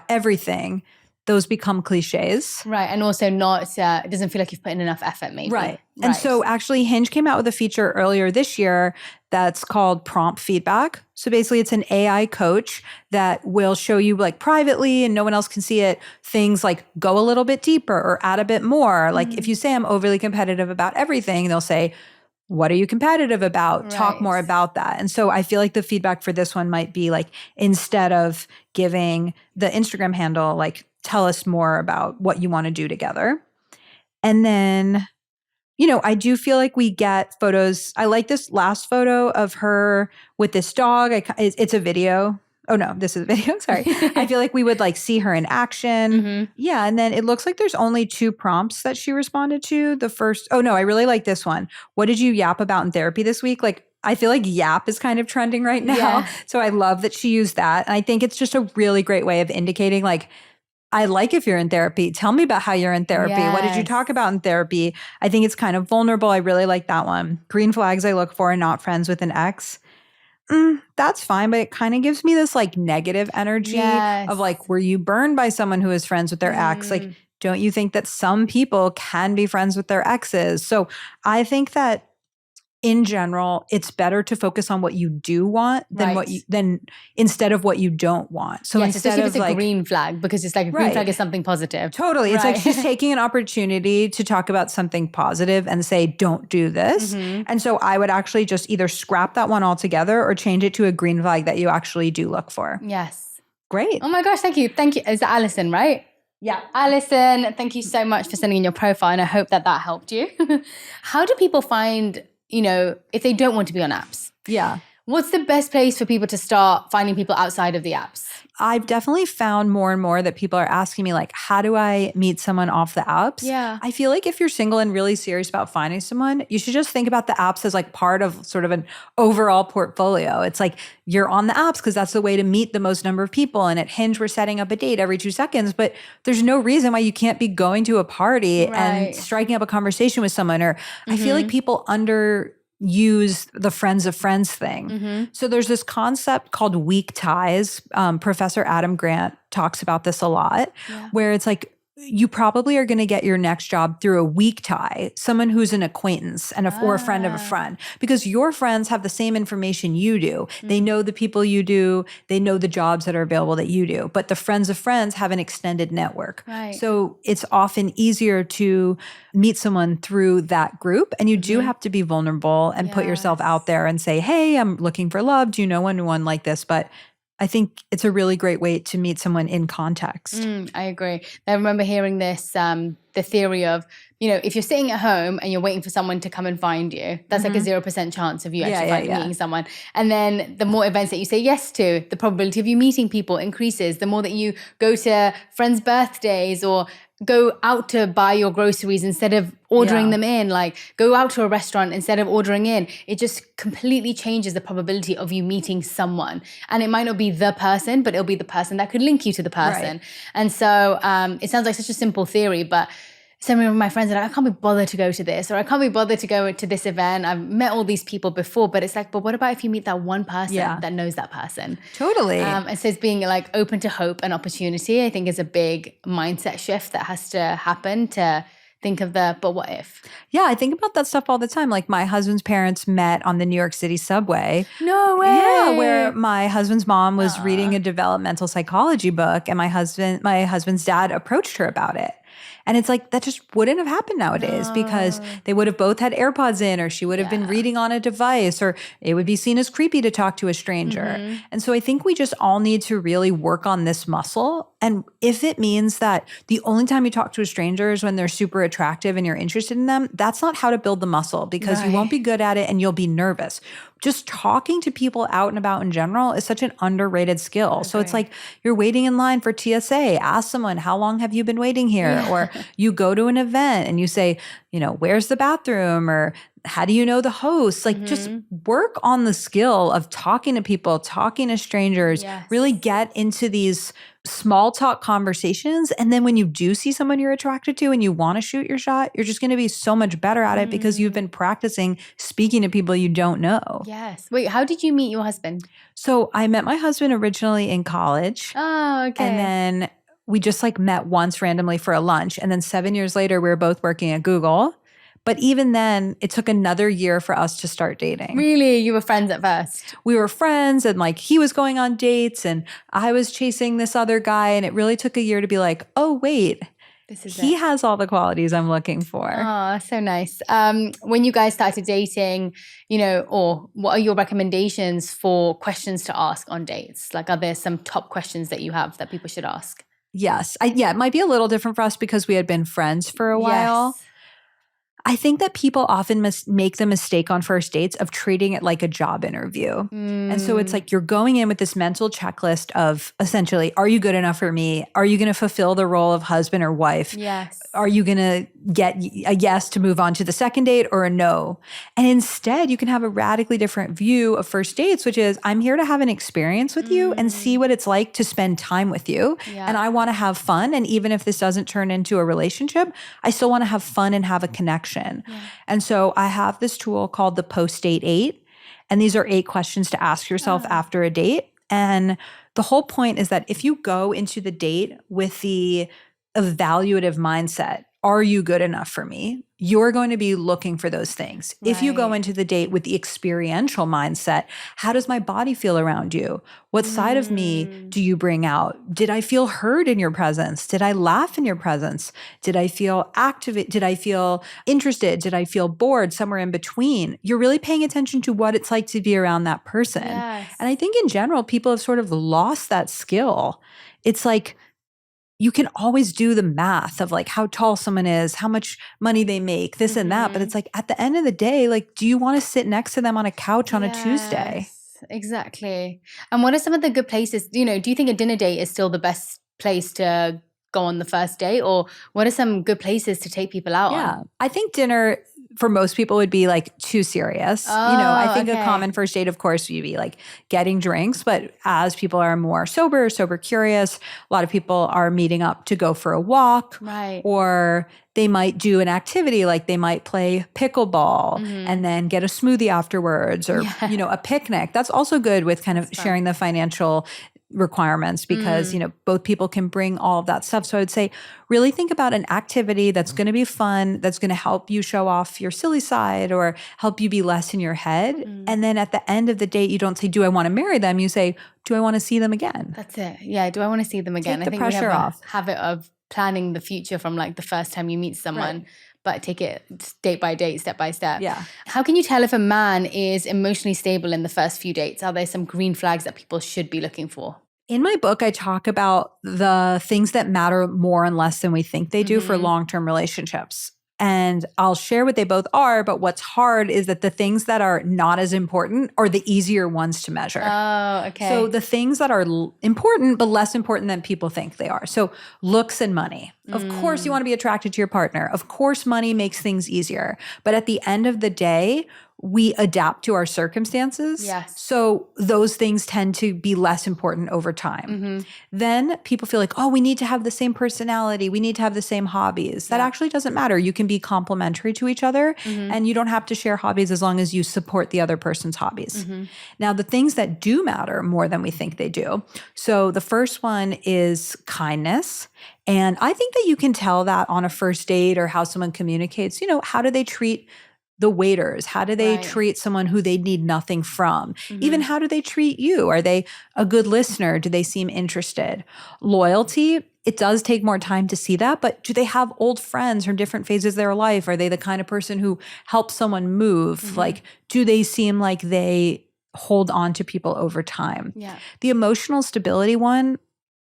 everything, those become cliches. Right. And also not, it doesn't feel like you've put in enough effort maybe. Right. And so actually Hinge came out with a feature earlier this year that's called prompt feedback. So basically it's an AI coach that will show you like privately and no one else can see it, things like go a little bit deeper or add a bit more. Like if you say I'm overly competitive about everything, they'll say, what are you competitive about? Right. Talk more about that. And so I feel like the feedback for this one might be like, instead of giving the Instagram handle, like tell us more about what you want to do together. And then, you know, I do feel like we get photos. I like this last photo of her with this dog. It's a video. Oh no, this is a video. Sorry. I feel like we would like see her in action. Yeah. And then it looks like there's only 2 prompts that she responded to. The first, oh no, I really like this one. What did you yap about in therapy this week? Like, I feel like yap is kind of trending right now. Yeah. So I love that she used that. And I think it's just a really great way of indicating like, I like if you're in therapy. Tell me about how you're in therapy. Yes. What did you talk about in therapy? I think it's kind of vulnerable. I really like that one. Green flags I look for, not friends with an ex. That's fine, but it kind of gives me this like negative energy of like, were you burned by someone who is friends with their ex? Like, don't you think that some people can be friends with their exes? So I think that in general, it's better to focus on what you do want than instead of what you don't want. So instead of like a green flag, because it's like a green flag is something positive. Totally. It's like she's taking an opportunity to talk about something positive and say, don't do this. And so I would actually just either scrap that one altogether or change it to a green flag that you actually do look for. Yes. Great. Oh my gosh. Thank you. Thank you. Is that Alison, right? Yeah. Alison, thank you so much for sending in your profile. And I hope that helped you. How do people find, you know, if they don't want to be on apps? Yeah. What's the best place for people to start finding people outside of the apps? I've definitely found more and more that people are asking me like, how do I meet someone off the apps? Yeah. I feel like if you're single and really serious about finding someone, you should just think about the apps as like part of sort of an overall portfolio. It's like you're on the apps because that's the way to meet the most number of people. And at Hinge, we're setting up a date every 2 seconds, but there's no reason why you can't be going to a party and striking up a conversation with someone. Or I feel like people use the friends of friends thing. So there's this concept called weak ties. Professor Adam Grant talks about this a lot, where it's like, you probably are going to get your next job through a weak tie, someone who's an acquaintance and or a friend of a friend, because your friends have the same information you do. They know the people you do. They know the jobs that are available that you do. But the friends of friends have an extended network. So it's often easier to meet someone through that group. And you do have to be vulnerable and put yourself out there and say, hey, I'm looking for love. Do you know anyone like this? But I think it's a really great way to meet someone in context. I agree. I remember hearing this, the theory of, you know, if you're sitting at home and you're waiting for someone to come and find you, that's like a 0% chance of you actually meeting someone. And then the more events that you say yes to, the probability of you meeting people increases. The more that you go to friends' birthdays or go out to buy your groceries instead of ordering them in, like go out to a restaurant instead of ordering in, it just completely changes the probability of you meeting someone. And it might not be the person, but it'll be the person that could link you to the person. And so it sounds like such a simple theory, but some of my friends are like, I can't be bothered to go to this, or I can't be bothered to go to this event. I've met all these people before, but it's like, but what about if you meet that one person that knows that person? Totally. And so it's being like open to hope and opportunity, I think is a big mindset shift that has to happen to think of but what if? Yeah, I think about that stuff all the time. Like my husband's parents met on the New York City subway. No way. Yeah, where my husband's mom was reading a developmental psychology book and my husband's dad approached her about it. And it's like, that just wouldn't have happened nowadays because they would have both had AirPods in, or she would have been reading on a device, or it would be seen as creepy to talk to a stranger. And so I think we just all need to really work on this muscle. And if it means that the only time you talk to a stranger is when they're super attractive and you're interested in them, that's not how to build the muscle, because you won't be good at it and you'll be nervous. Just talking to people out and about in general is such an underrated skill. So it's like you're waiting in line for TSA. Ask someone, how long have you been waiting here? Or you go to an event and you say, you know, where's the bathroom? Or how do you know the host? Like just work on the skill of talking to people, talking to strangers, really get into these small talk conversations. And then when you do see someone you're attracted to and you want to shoot your shot, you're just going to be so much better at it because you've been practicing speaking to people you don't know. Yes. Wait, how did you meet your husband? So I met my husband originally in college. Oh, okay. And then we just like met once randomly for a lunch. And then 7 years later, we were both working at Google. But even then, it took another year for us to start dating. Really? You were friends at first? We were friends and like he was going on dates and I was chasing this other guy. And it really took a year to be like, oh, wait, he has all the qualities I'm looking for. Oh, so nice. When you guys started dating, or what are your recommendations for questions to ask on dates? Like, are there some top questions that you have that people should ask? Yes. It might be a little different for us because we had been friends for a while. Yes. I think that people often make the mistake on first dates of treating it like a job interview. And so it's like you're going in with this mental checklist of essentially, are you good enough for me? Are you going to fulfill the role of husband or wife? Yes. Are you going to get a yes to move on to the second date or a no? And instead, you can have a radically different view of first dates, which is I'm here to have an experience with you and see what it's like to spend time with you. Yeah. And I want to have fun. And even if this doesn't turn into a relationship, I still want to have fun and have a connection. Yeah. And so I have this tool called the Post-Date 8. And these are 8 questions to ask yourself after a date. And the whole point is that if you go into the date with the evaluative mindset, are you good enough for me? You're going to be looking for those things. Right. If you go into the date with the experiential mindset, how does my body feel around you? What side of me do you bring out? Did I feel heard in your presence? Did I laugh in your presence? Did I feel active? Did I feel interested? Did I feel bored? Somewhere in between. You're really paying attention to what it's like to be around that person. Yes. And I think in general, people have sort of lost that skill. It's like, you can always do the math of like how tall someone is, how much money they make, this and that. But it's like at the end of the day, like, do you want to sit next to them on a couch on a Tuesday? Exactly. And what are some of the good places? Do you think a dinner date is still the best place to go on the first date? Or what are some good places to take people out on? I think dinner for most people would be like too serious. I think a common first date, of course, would be like getting drinks. But as people are more sober curious, a lot of people are meeting up to go for a walk. Right. Or they might do an activity like they might play pickleball and then get a smoothie afterwards or, a picnic. That's also good with kind of sharing the financial requirements because, both people can bring all of that stuff. So I would say really think about an activity that's going to be fun, that's going to help you show off your silly side or help you be less in your head. And then at the end of the date, you don't say, do I want to marry them? You say, do I want to see them again? That's it. Yeah. Do I want to see them again? Take the pressure off. Habit of planning the future from like the first time you meet someone. Right. But take it date by date, step by step. Yeah. How can you tell if a man is emotionally stable in the first few dates? Are there some green flags that people should be looking for? In my book, I talk about the things that matter more and less than we think they do for long-term relationships. And I'll share what they both are, but what's hard is that the things that are not as important are the easier ones to measure. Oh, okay. So the things that are important, but less important than people think they are. So looks and money. Of course, you want to be attracted to your partner. Of course, money makes things easier. But at the end of the day, we adapt to our circumstances. Yes. So those things tend to be less important over time. Then people feel like, oh, we need to have the same personality. We need to have the same hobbies. That actually doesn't matter. You can be complementary to each other and you don't have to share hobbies as long as you support the other person's hobbies. Now, the things that do matter more than we think they do. So the first one is kindness. And I think that you can tell that on a first date or how someone communicates. How do they treat the waiters? How do they treat someone who they need nothing from? Even how do they treat you? Are they a good listener? Do they seem interested? Loyalty, it does take more time to see that, but do they have old friends from different phases of their life? Are they the kind of person who helps someone move? Like, do they seem like they hold on to people over time? Yeah. The emotional stability one,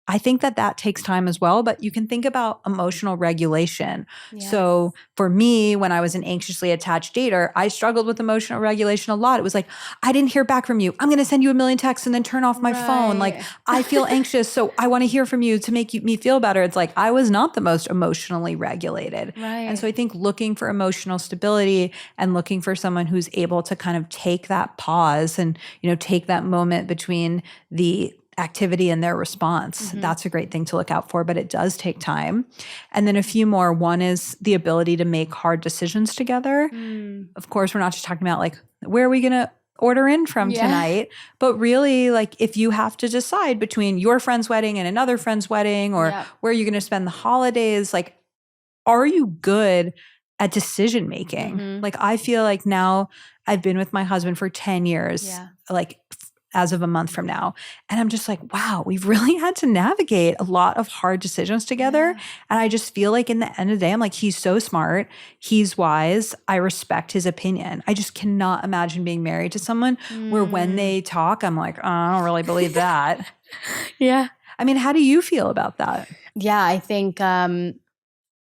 I think that takes time as well, but you can think about emotional regulation. Yes. So for me, when I was an anxiously attached dater, I struggled with emotional regulation a lot. It was like, I didn't hear back from you. I'm going to send you 1,000,000 texts and then turn off my phone. Like, I feel anxious, so I want to hear from you to make me feel better. It's like, I was not the most emotionally regulated. Right. And so I think looking for emotional stability and looking for someone who's able to kind of take that pause and, take that moment between the activity in their response. That's a great thing to look out for, but it does take time. And then a few more. One is the ability to make hard decisions together. Of course, we're not just talking about like, where are we going to order in from tonight? But really, like, if you have to decide between your friend's wedding and another friend's wedding, or where you're going to spend the holidays, like, are you good at decision making? Like, I feel like now I've been with my husband for 10 years, like as of a month from now. And I'm just like, wow, we've really had to navigate a lot of hard decisions together. And I just feel like in the end of the day, I'm like, he's so smart. He's wise. I respect his opinion. I just cannot imagine being married to someone where when they talk, I'm like, oh, I don't really believe that. I mean, how do you feel about that? Yeah, I think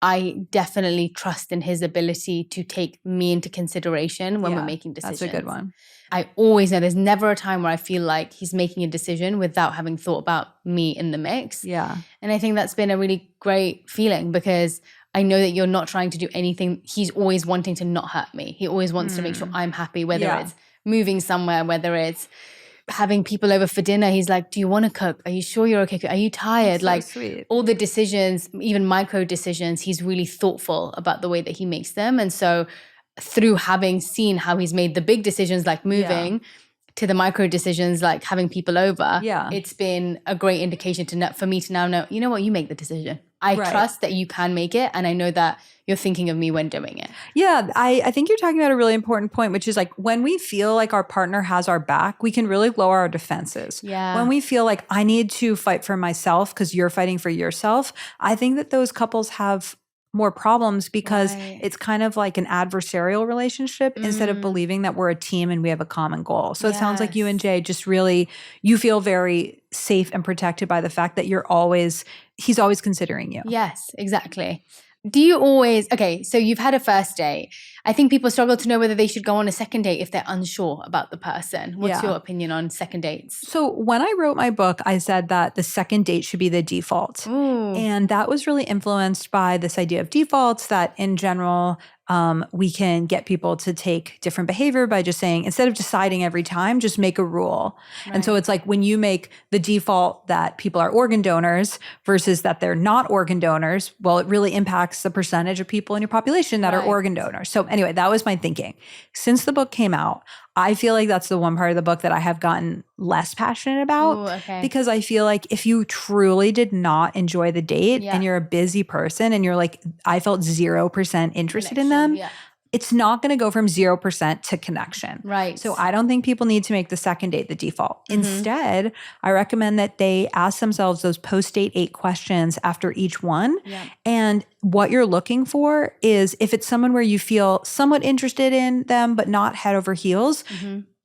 I definitely trust in his ability to take me into consideration when we're making decisions. That's a good one. I always know there's never a time where I feel like he's making a decision without having thought about me in the mix. Yeah. And I think that's been a really great feeling because I know that you're not trying to do anything. He's always wanting to not hurt me. He always wants to make sure I'm happy, whether it's moving somewhere, whether it's having people over for dinner. He's like, do you want to cook? Are you sure you're okay? Are you tired? So like sweet. All the decisions, even micro decisions, he's really thoughtful about the way that he makes them. And so through having seen how he's made the big decisions like moving to the micro decisions like having people over, it's been a great indication for me to now know, you know what, you make the decision. I trust that you can make it, and I know that you're thinking of me when doing it. Yeah, I think you're talking about a really important point, which is like when we feel like our partner has our back, we can really lower our defenses. Yeah. When we feel like I need to fight for myself because you're fighting for yourself, I think that those couples have more problems because it's kind of like an adversarial relationship instead of believing that we're a team and we have a common goal. So it sounds like you and Jay just really, you feel very safe and protected by the fact that he's always considering you. Yes, exactly. Do you always, okay, so you've had a first date. I think people struggle to know whether they should go on a second date if they're unsure about the person. What's your opinion on second dates? So when I wrote my book, I said that the second date should be the default. And that was really influenced by this idea of defaults, that in general, we can get people to take different behavior by just saying, instead of deciding every time, just make a rule. And so it's like when you make the default that people are organ donors versus that they're not organ donors, well, it really impacts the percentage of people in your population that are organ donors. So anyway, that was my thinking. Since the book came out, I feel like that's the one part of the book that I have gotten less passionate about because I feel like if you truly did not enjoy the date and you're a busy person and you're like, I felt 0% interested in them, it's not going to go from 0% to connection. Right. So I don't think people need to make the second date the default. Instead, I recommend that they ask themselves those post-date 8 questions after each one. And what you're looking for is if it's someone where you feel somewhat interested in them, but not head over heels,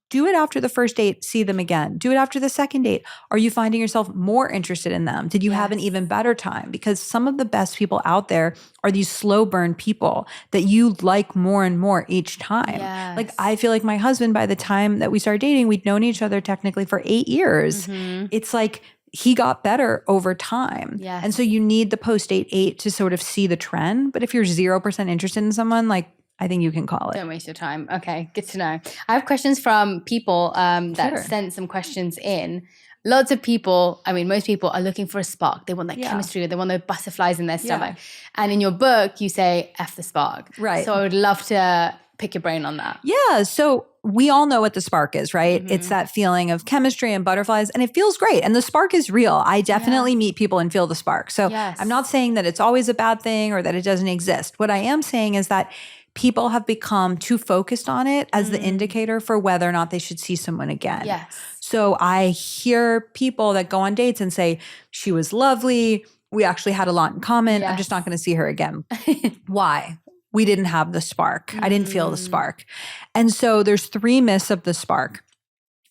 do it after the first date, see them again. Do it after the second date. Are you finding yourself more interested in them? Did you have an even better time? Because some of the best people out there are these slow burn people that you like more and more each time. Like I feel like my husband, by the time that we started dating, we'd known each other technically for 8 years. It's like he got better over time. And so you need the post-date 8 to sort of see the trend. But if you're 0% interested in someone, like I think you can call it. Don't waste your time. Okay, good to know. I have questions from people that sent some questions in. Lots of people, I mean, most people are looking for a spark. They want that chemistry. They want those butterflies in their stomach. And in your book, you say, F the spark. Right. So I would love to pick your brain on that. Yeah. So we all know what the spark is, right? It's that feeling of chemistry and butterflies, and it feels great. And the spark is real. I definitely meet people and feel the spark. So I'm not saying that it's always a bad thing or that it doesn't exist. What I am saying is that people have become too focused on it as the indicator for whether or not they should see someone again. So I hear people that go on dates and say, she was lovely. We actually had a lot in common. I'm just not going to see her again. Why? We didn't have the spark. I didn't feel the spark. And so there's 3 myths of the spark.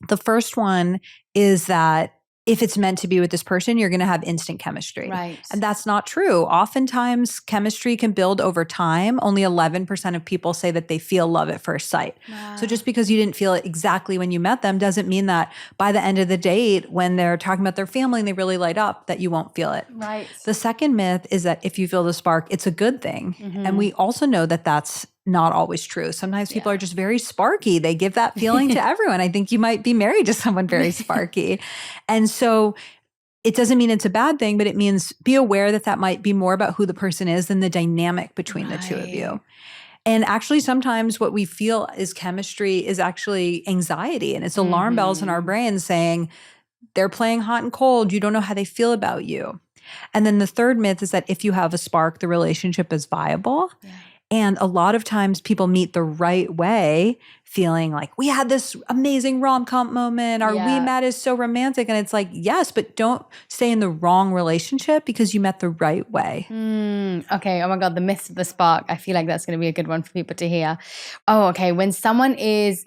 The first one is that if it's meant to be with this person, you're going to have instant chemistry. And that's not true. Oftentimes, chemistry can build over time. Only 11% of people say that they feel love at first sight. So just because you didn't feel it exactly when you met them doesn't mean that by the end of the date, when they're talking about their family and they really light up, that you won't feel it. The second myth is that if you feel the spark, it's a good thing. And we also know that that's not always true. Sometimes people are just very sparky. They give that feeling to everyone. I think you might be married to someone very sparky. And so it doesn't mean it's a bad thing, but it means be aware that that might be more about who the person is than the dynamic between the two of you. And actually, sometimes what we feel is chemistry is actually anxiety. And it's alarm bells in our brain saying, they're playing hot and cold. You don't know how they feel about you. And then the third myth is that if you have a spark, the relationship is viable. Yeah. And a lot of times people meet the right way feeling like we had this amazing rom-com moment or we met is so romantic. And it's like, yes, but don't stay in the wrong relationship because you met the right way. Okay. Oh my God. The myth of the spark. I feel like that's going to be a good one for people to hear. Oh, okay. When someone is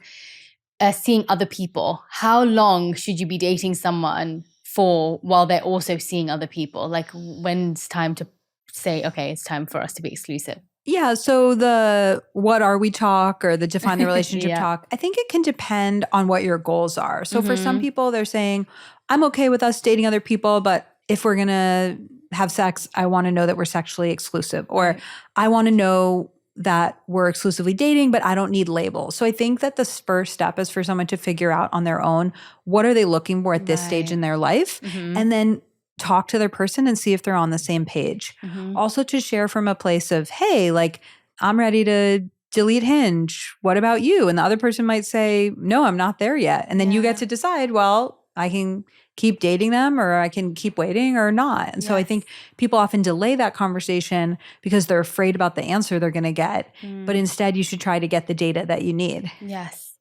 seeing other people, how long should you be dating someone for while they're also seeing other people? Like when's time to say, okay, it's time for us to be exclusive? Yeah. So the what are we talk or the define the relationship talk, I think it can depend on what your goals are. So for some people, they're saying, I'm okay with us dating other people, but if we're going to have sex, I want to know that we're sexually exclusive. Or I want to know that we're exclusively dating, but I don't need labels. So I think that the first step is for someone to figure out on their own, what are they looking for at this stage in their life? And then talk to their person and see if they're on the same page. Also to share from a place of, hey, like, I'm ready to delete Hinge. What about you? And the other person might say, no, I'm not there yet. And then you get to decide, well, I can keep dating them or I can keep waiting or not. And so I think people often delay that conversation because they're afraid about the answer they're going to get. But instead, you should try to get the data that you need. Yes.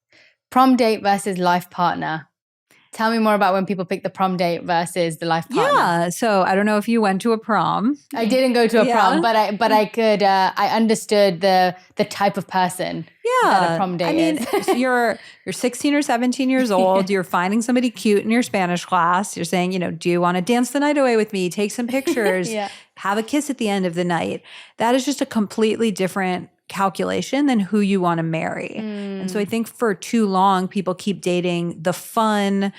Prom date versus life partner. Tell me more about when people pick the prom date versus the life partner. Yeah. So I don't know if you went to a prom. I didn't go to a prom, but I could, I understood the type of person that a prom date is. So you're 16 or 17 years old. You're finding somebody cute in your Spanish class. You're saying, do you want to dance the night away with me? Take some pictures, have a kiss at the end of the night. That is just a completely different calculation than who you want to marry. And so I think for too long, people keep dating the fun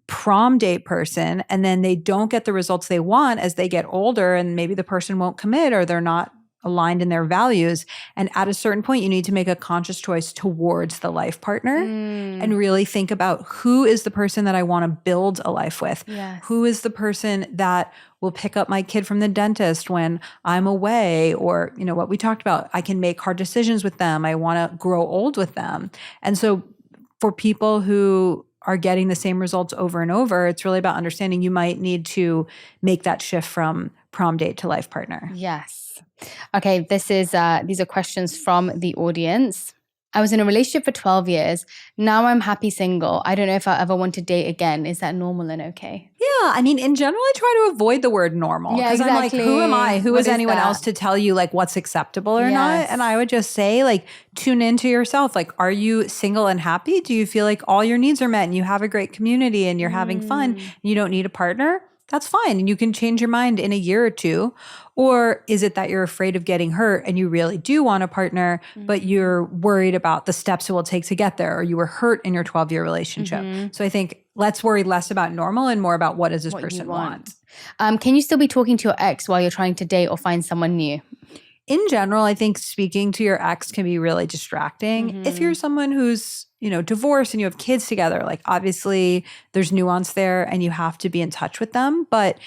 prom date person, and then they don't get the results they want as they get older, and maybe the person won't commit or they're not aligned in their values. And at a certain point, you need to make a conscious choice towards the life partner and really think about who is the person that I want to build a life with? Who is the person that will pick up my kid from the dentist when I'm away? Or, what we talked about, I can make hard decisions with them. I want to grow old with them. And so for people who are getting the same results over and over, it's really about understanding you might need to make that shift from prom date to life partner. Yes. Okay, these are questions from the audience. I was in a relationship for 12 years. Now I'm happy single. I don't know if I ever want to date again. Is that normal and okay? Yeah. I mean, in general, I try to avoid the word normal. Yeah, exactly. I'm like, who am I? Who is anyone else to tell you like what's acceptable or not? And I would just say like, tune into yourself. Like, are you single and happy? Do you feel like all your needs are met and you have a great community and you're having fun and you don't need a partner? That's fine. And you can change your mind in a year or two. Or is it that you're afraid of getting hurt and you really do want a partner, but you're worried about the steps it will take to get there, or you were hurt in your 12-year relationship? So I think let's worry less about normal and more about what does this person want. Can you still be talking to your ex while you're trying to date or find someone new? In general, I think speaking to your ex can be really distracting. If you're someone who's, divorced and you have kids together, like obviously there's nuance there and you have to be in touch with them. But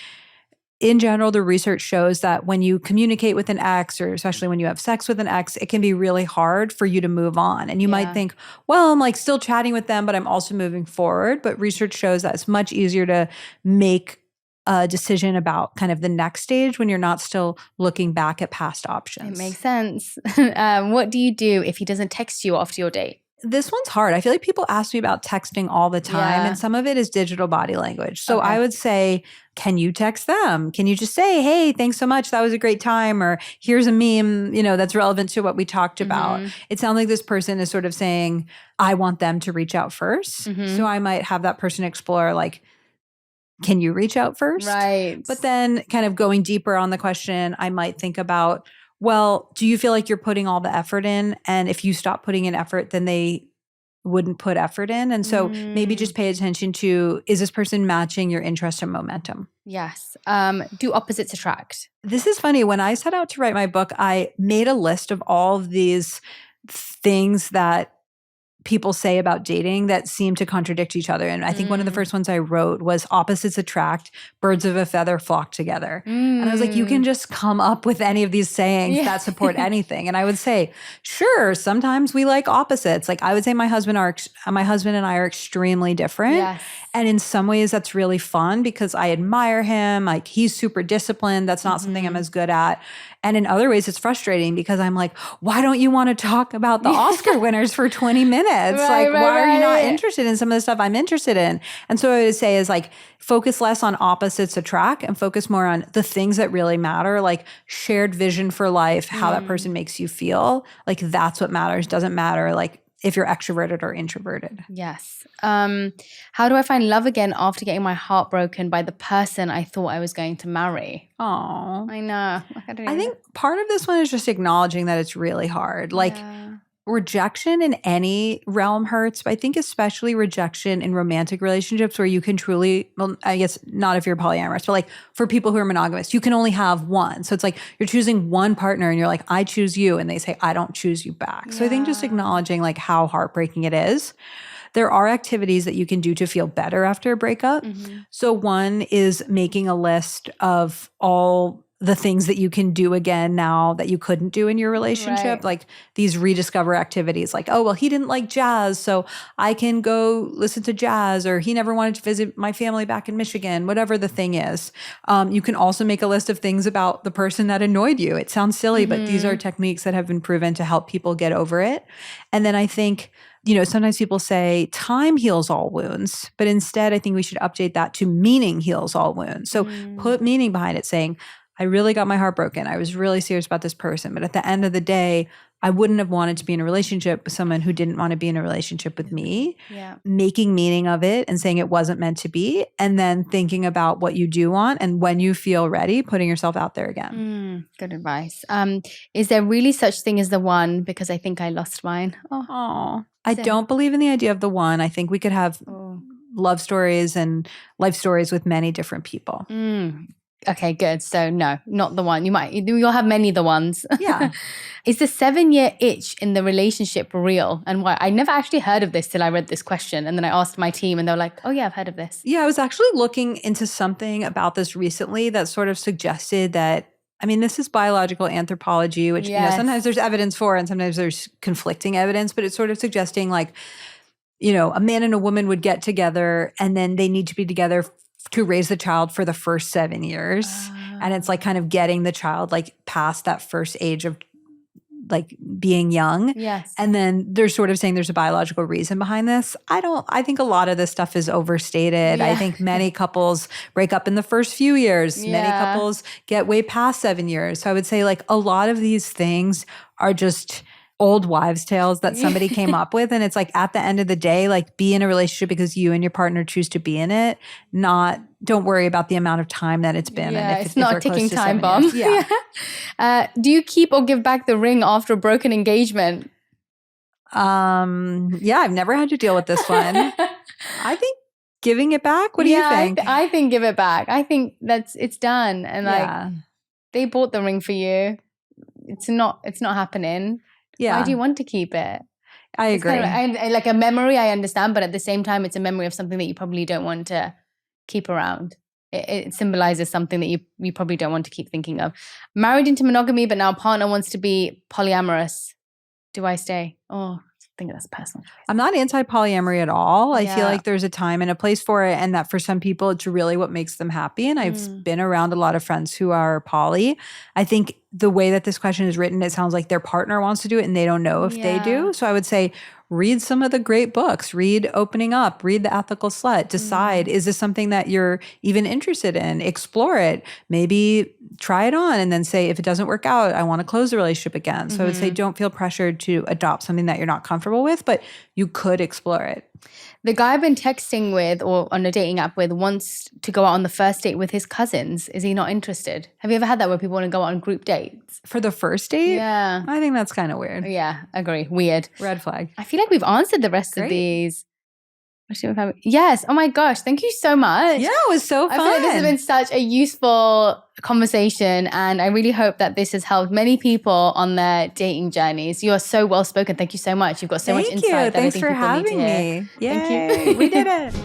in general, the research shows that when you communicate with an ex, or especially when you have sex with an ex, it can be really hard for you to move on. And you might think, well, I'm like still chatting with them, but I'm also moving forward. But research shows that it's much easier to make a decision about kind of the next stage when you're not still looking back at past options. It makes sense. What do you do if he doesn't text you after your date? This one's hard. I feel like people ask me about texting all the time, and some of it is digital body language. So I would say, can you text them? Can you just say, hey, thanks so much. That was a great time. Or here's a meme, that's relevant to what we talked about. It sounds like this person is sort of saying, I want them to reach out first. So I might have that person explore like, can you reach out first? Right. But then kind of going deeper on the question, I might think about, well, do you feel like you're putting all the effort in? And if you stop putting in effort, then they wouldn't put effort in. And so maybe just pay attention to, is this person matching your interest and momentum? Yes. Do opposites attract? This is funny. When I set out to write my book, I made a list of all of these things that people say about dating that seem to contradict each other. And I think one of the first ones I wrote was opposites attract, birds of a feather flock together. And I was like, you can just come up with any of these sayings that support anything. And I would say, sure, sometimes we like opposites. Like I would say my husband and I are extremely different. Yes. And in some ways that's really fun because I admire him. Like he's super disciplined. That's not something I'm as good at. And in other ways, it's frustrating because I'm like, why don't you want to talk about the Oscar winners for 20 minutes? Why are you not interested in some of the stuff I'm interested in? And so what I would say is like, focus less on opposites attract and focus more on the things that really matter, like shared vision for life, how that person makes you feel. Like that's what matters. Doesn't matter like if you're extroverted or introverted. Yes. How do I find love again after getting my heart broken by the person I thought I was going to marry? Oh, I know. I think part of this one is just acknowledging that it's really hard. Like rejection in any realm hurts, but I think especially rejection in romantic relationships where you can truly, well, I guess not if you're polyamorous, but like for people who are monogamous, you can only have one. So it's like you're choosing one partner and you're like, I choose you. And they say, I don't choose you back. So I think just acknowledging like how heartbreaking it is. There are activities that you can do to feel better after a breakup. So one is making a list of all the things that you can do again now that you couldn't do in your relationship, like these rediscover activities like, oh, well, he didn't like jazz, so I can go listen to jazz, or he never wanted to visit my family back in Michigan, whatever the thing is. You can also make a list of things about the person that annoyed you. It sounds silly, but these are techniques that have been proven to help people get over it. And then I think, you know, sometimes people say time heals all wounds, but instead I think we should update that to meaning heals all wounds. So put meaning behind it, saying, I really got my heart broken. I was really serious about this person. But at the end of the day, I wouldn't have wanted to be in a relationship with someone who didn't want to be in a relationship with me. Making meaning of it and saying it wasn't meant to be. And then thinking about what you do want. And when you feel ready, putting yourself out there again. Good advice. Is there really such thing as the one? Because I think I lost mine. I don't believe in the idea of the one. I think we could have love stories and life stories with many different people. Okay, good. So no, not the one. You'll have many the ones. Yeah. Is the 7-year itch in the relationship real? And why? I never actually heard of this till I read this question. And then I asked my team and they were like, oh yeah, I've heard of this. Yeah, I was actually looking into something about this recently that sort of suggested that, I mean, this is biological anthropology, which you know, sometimes there's evidence for and sometimes there's conflicting evidence, but it's sort of suggesting like, you know, a man and a woman would get together and then they need to be together to raise the child for the first 7 years. And it's like kind of getting the child like past that first age of like being young. Yes. And then they're sort of saying there's a biological reason behind this. I think a lot of this stuff is overstated. I think many couples break up in the first few years. Many couples get way past 7 years. So I would say like a lot of these things are just old wives' tales that somebody came up with. And it's like at the end of the day, like be in a relationship because you and your partner choose to be in it. Don't worry about the amount of time that it's been. Yeah, and it's not a ticking time bomb. Do you keep or give back the ring after a broken engagement? Yeah, I've never had to deal with this one. I think giving it back. What do you think? I think give it back. I think it's done. And like they bought the ring for you. It's not happening. Yeah. Why do you want to keep it? I agree. Kind of like a memory, I understand, but at the same time, it's a memory of something that you probably don't want to keep around. It symbolizes something that you probably don't want to keep thinking of. Married into monogamy, but now partner wants to be polyamorous. Do I stay? Oh, I think that's personal choice. I'm not anti-polyamory at all. I feel like there's a time and a place for it, and that for some people, it's really what makes them happy. And I've been around a lot of friends who are poly. I think the way that this question is written, it sounds like their partner wants to do it and they don't know if they do. So I would say read some of the great books, read Opening Up, read The Ethical Slut, decide, is this something that you're even interested in? Explore it. Maybe try it on and then say, if it doesn't work out, I want to close the relationship again. So I would say don't feel pressured to adopt something that you're not comfortable with, but you could explore it. The guy I've been texting with or on a dating app with wants to go out on the first date with his cousins. Is he not interested? Have you ever had that where people want to go out on group dates? For the first date? Yeah. I think that's kind of weird. Yeah, agree. Weird. Red flag. I feel like we've answered the rest of these. Yes. Oh my gosh. Thank you so much. Yeah, it was so fun. I feel like this has been such a useful conversation, and I really hope that this has helped many people on their dating journeys. You are so well spoken. Thank you so much. You've got so much insight. Thanks for having me. Yay. Thank you. We did it.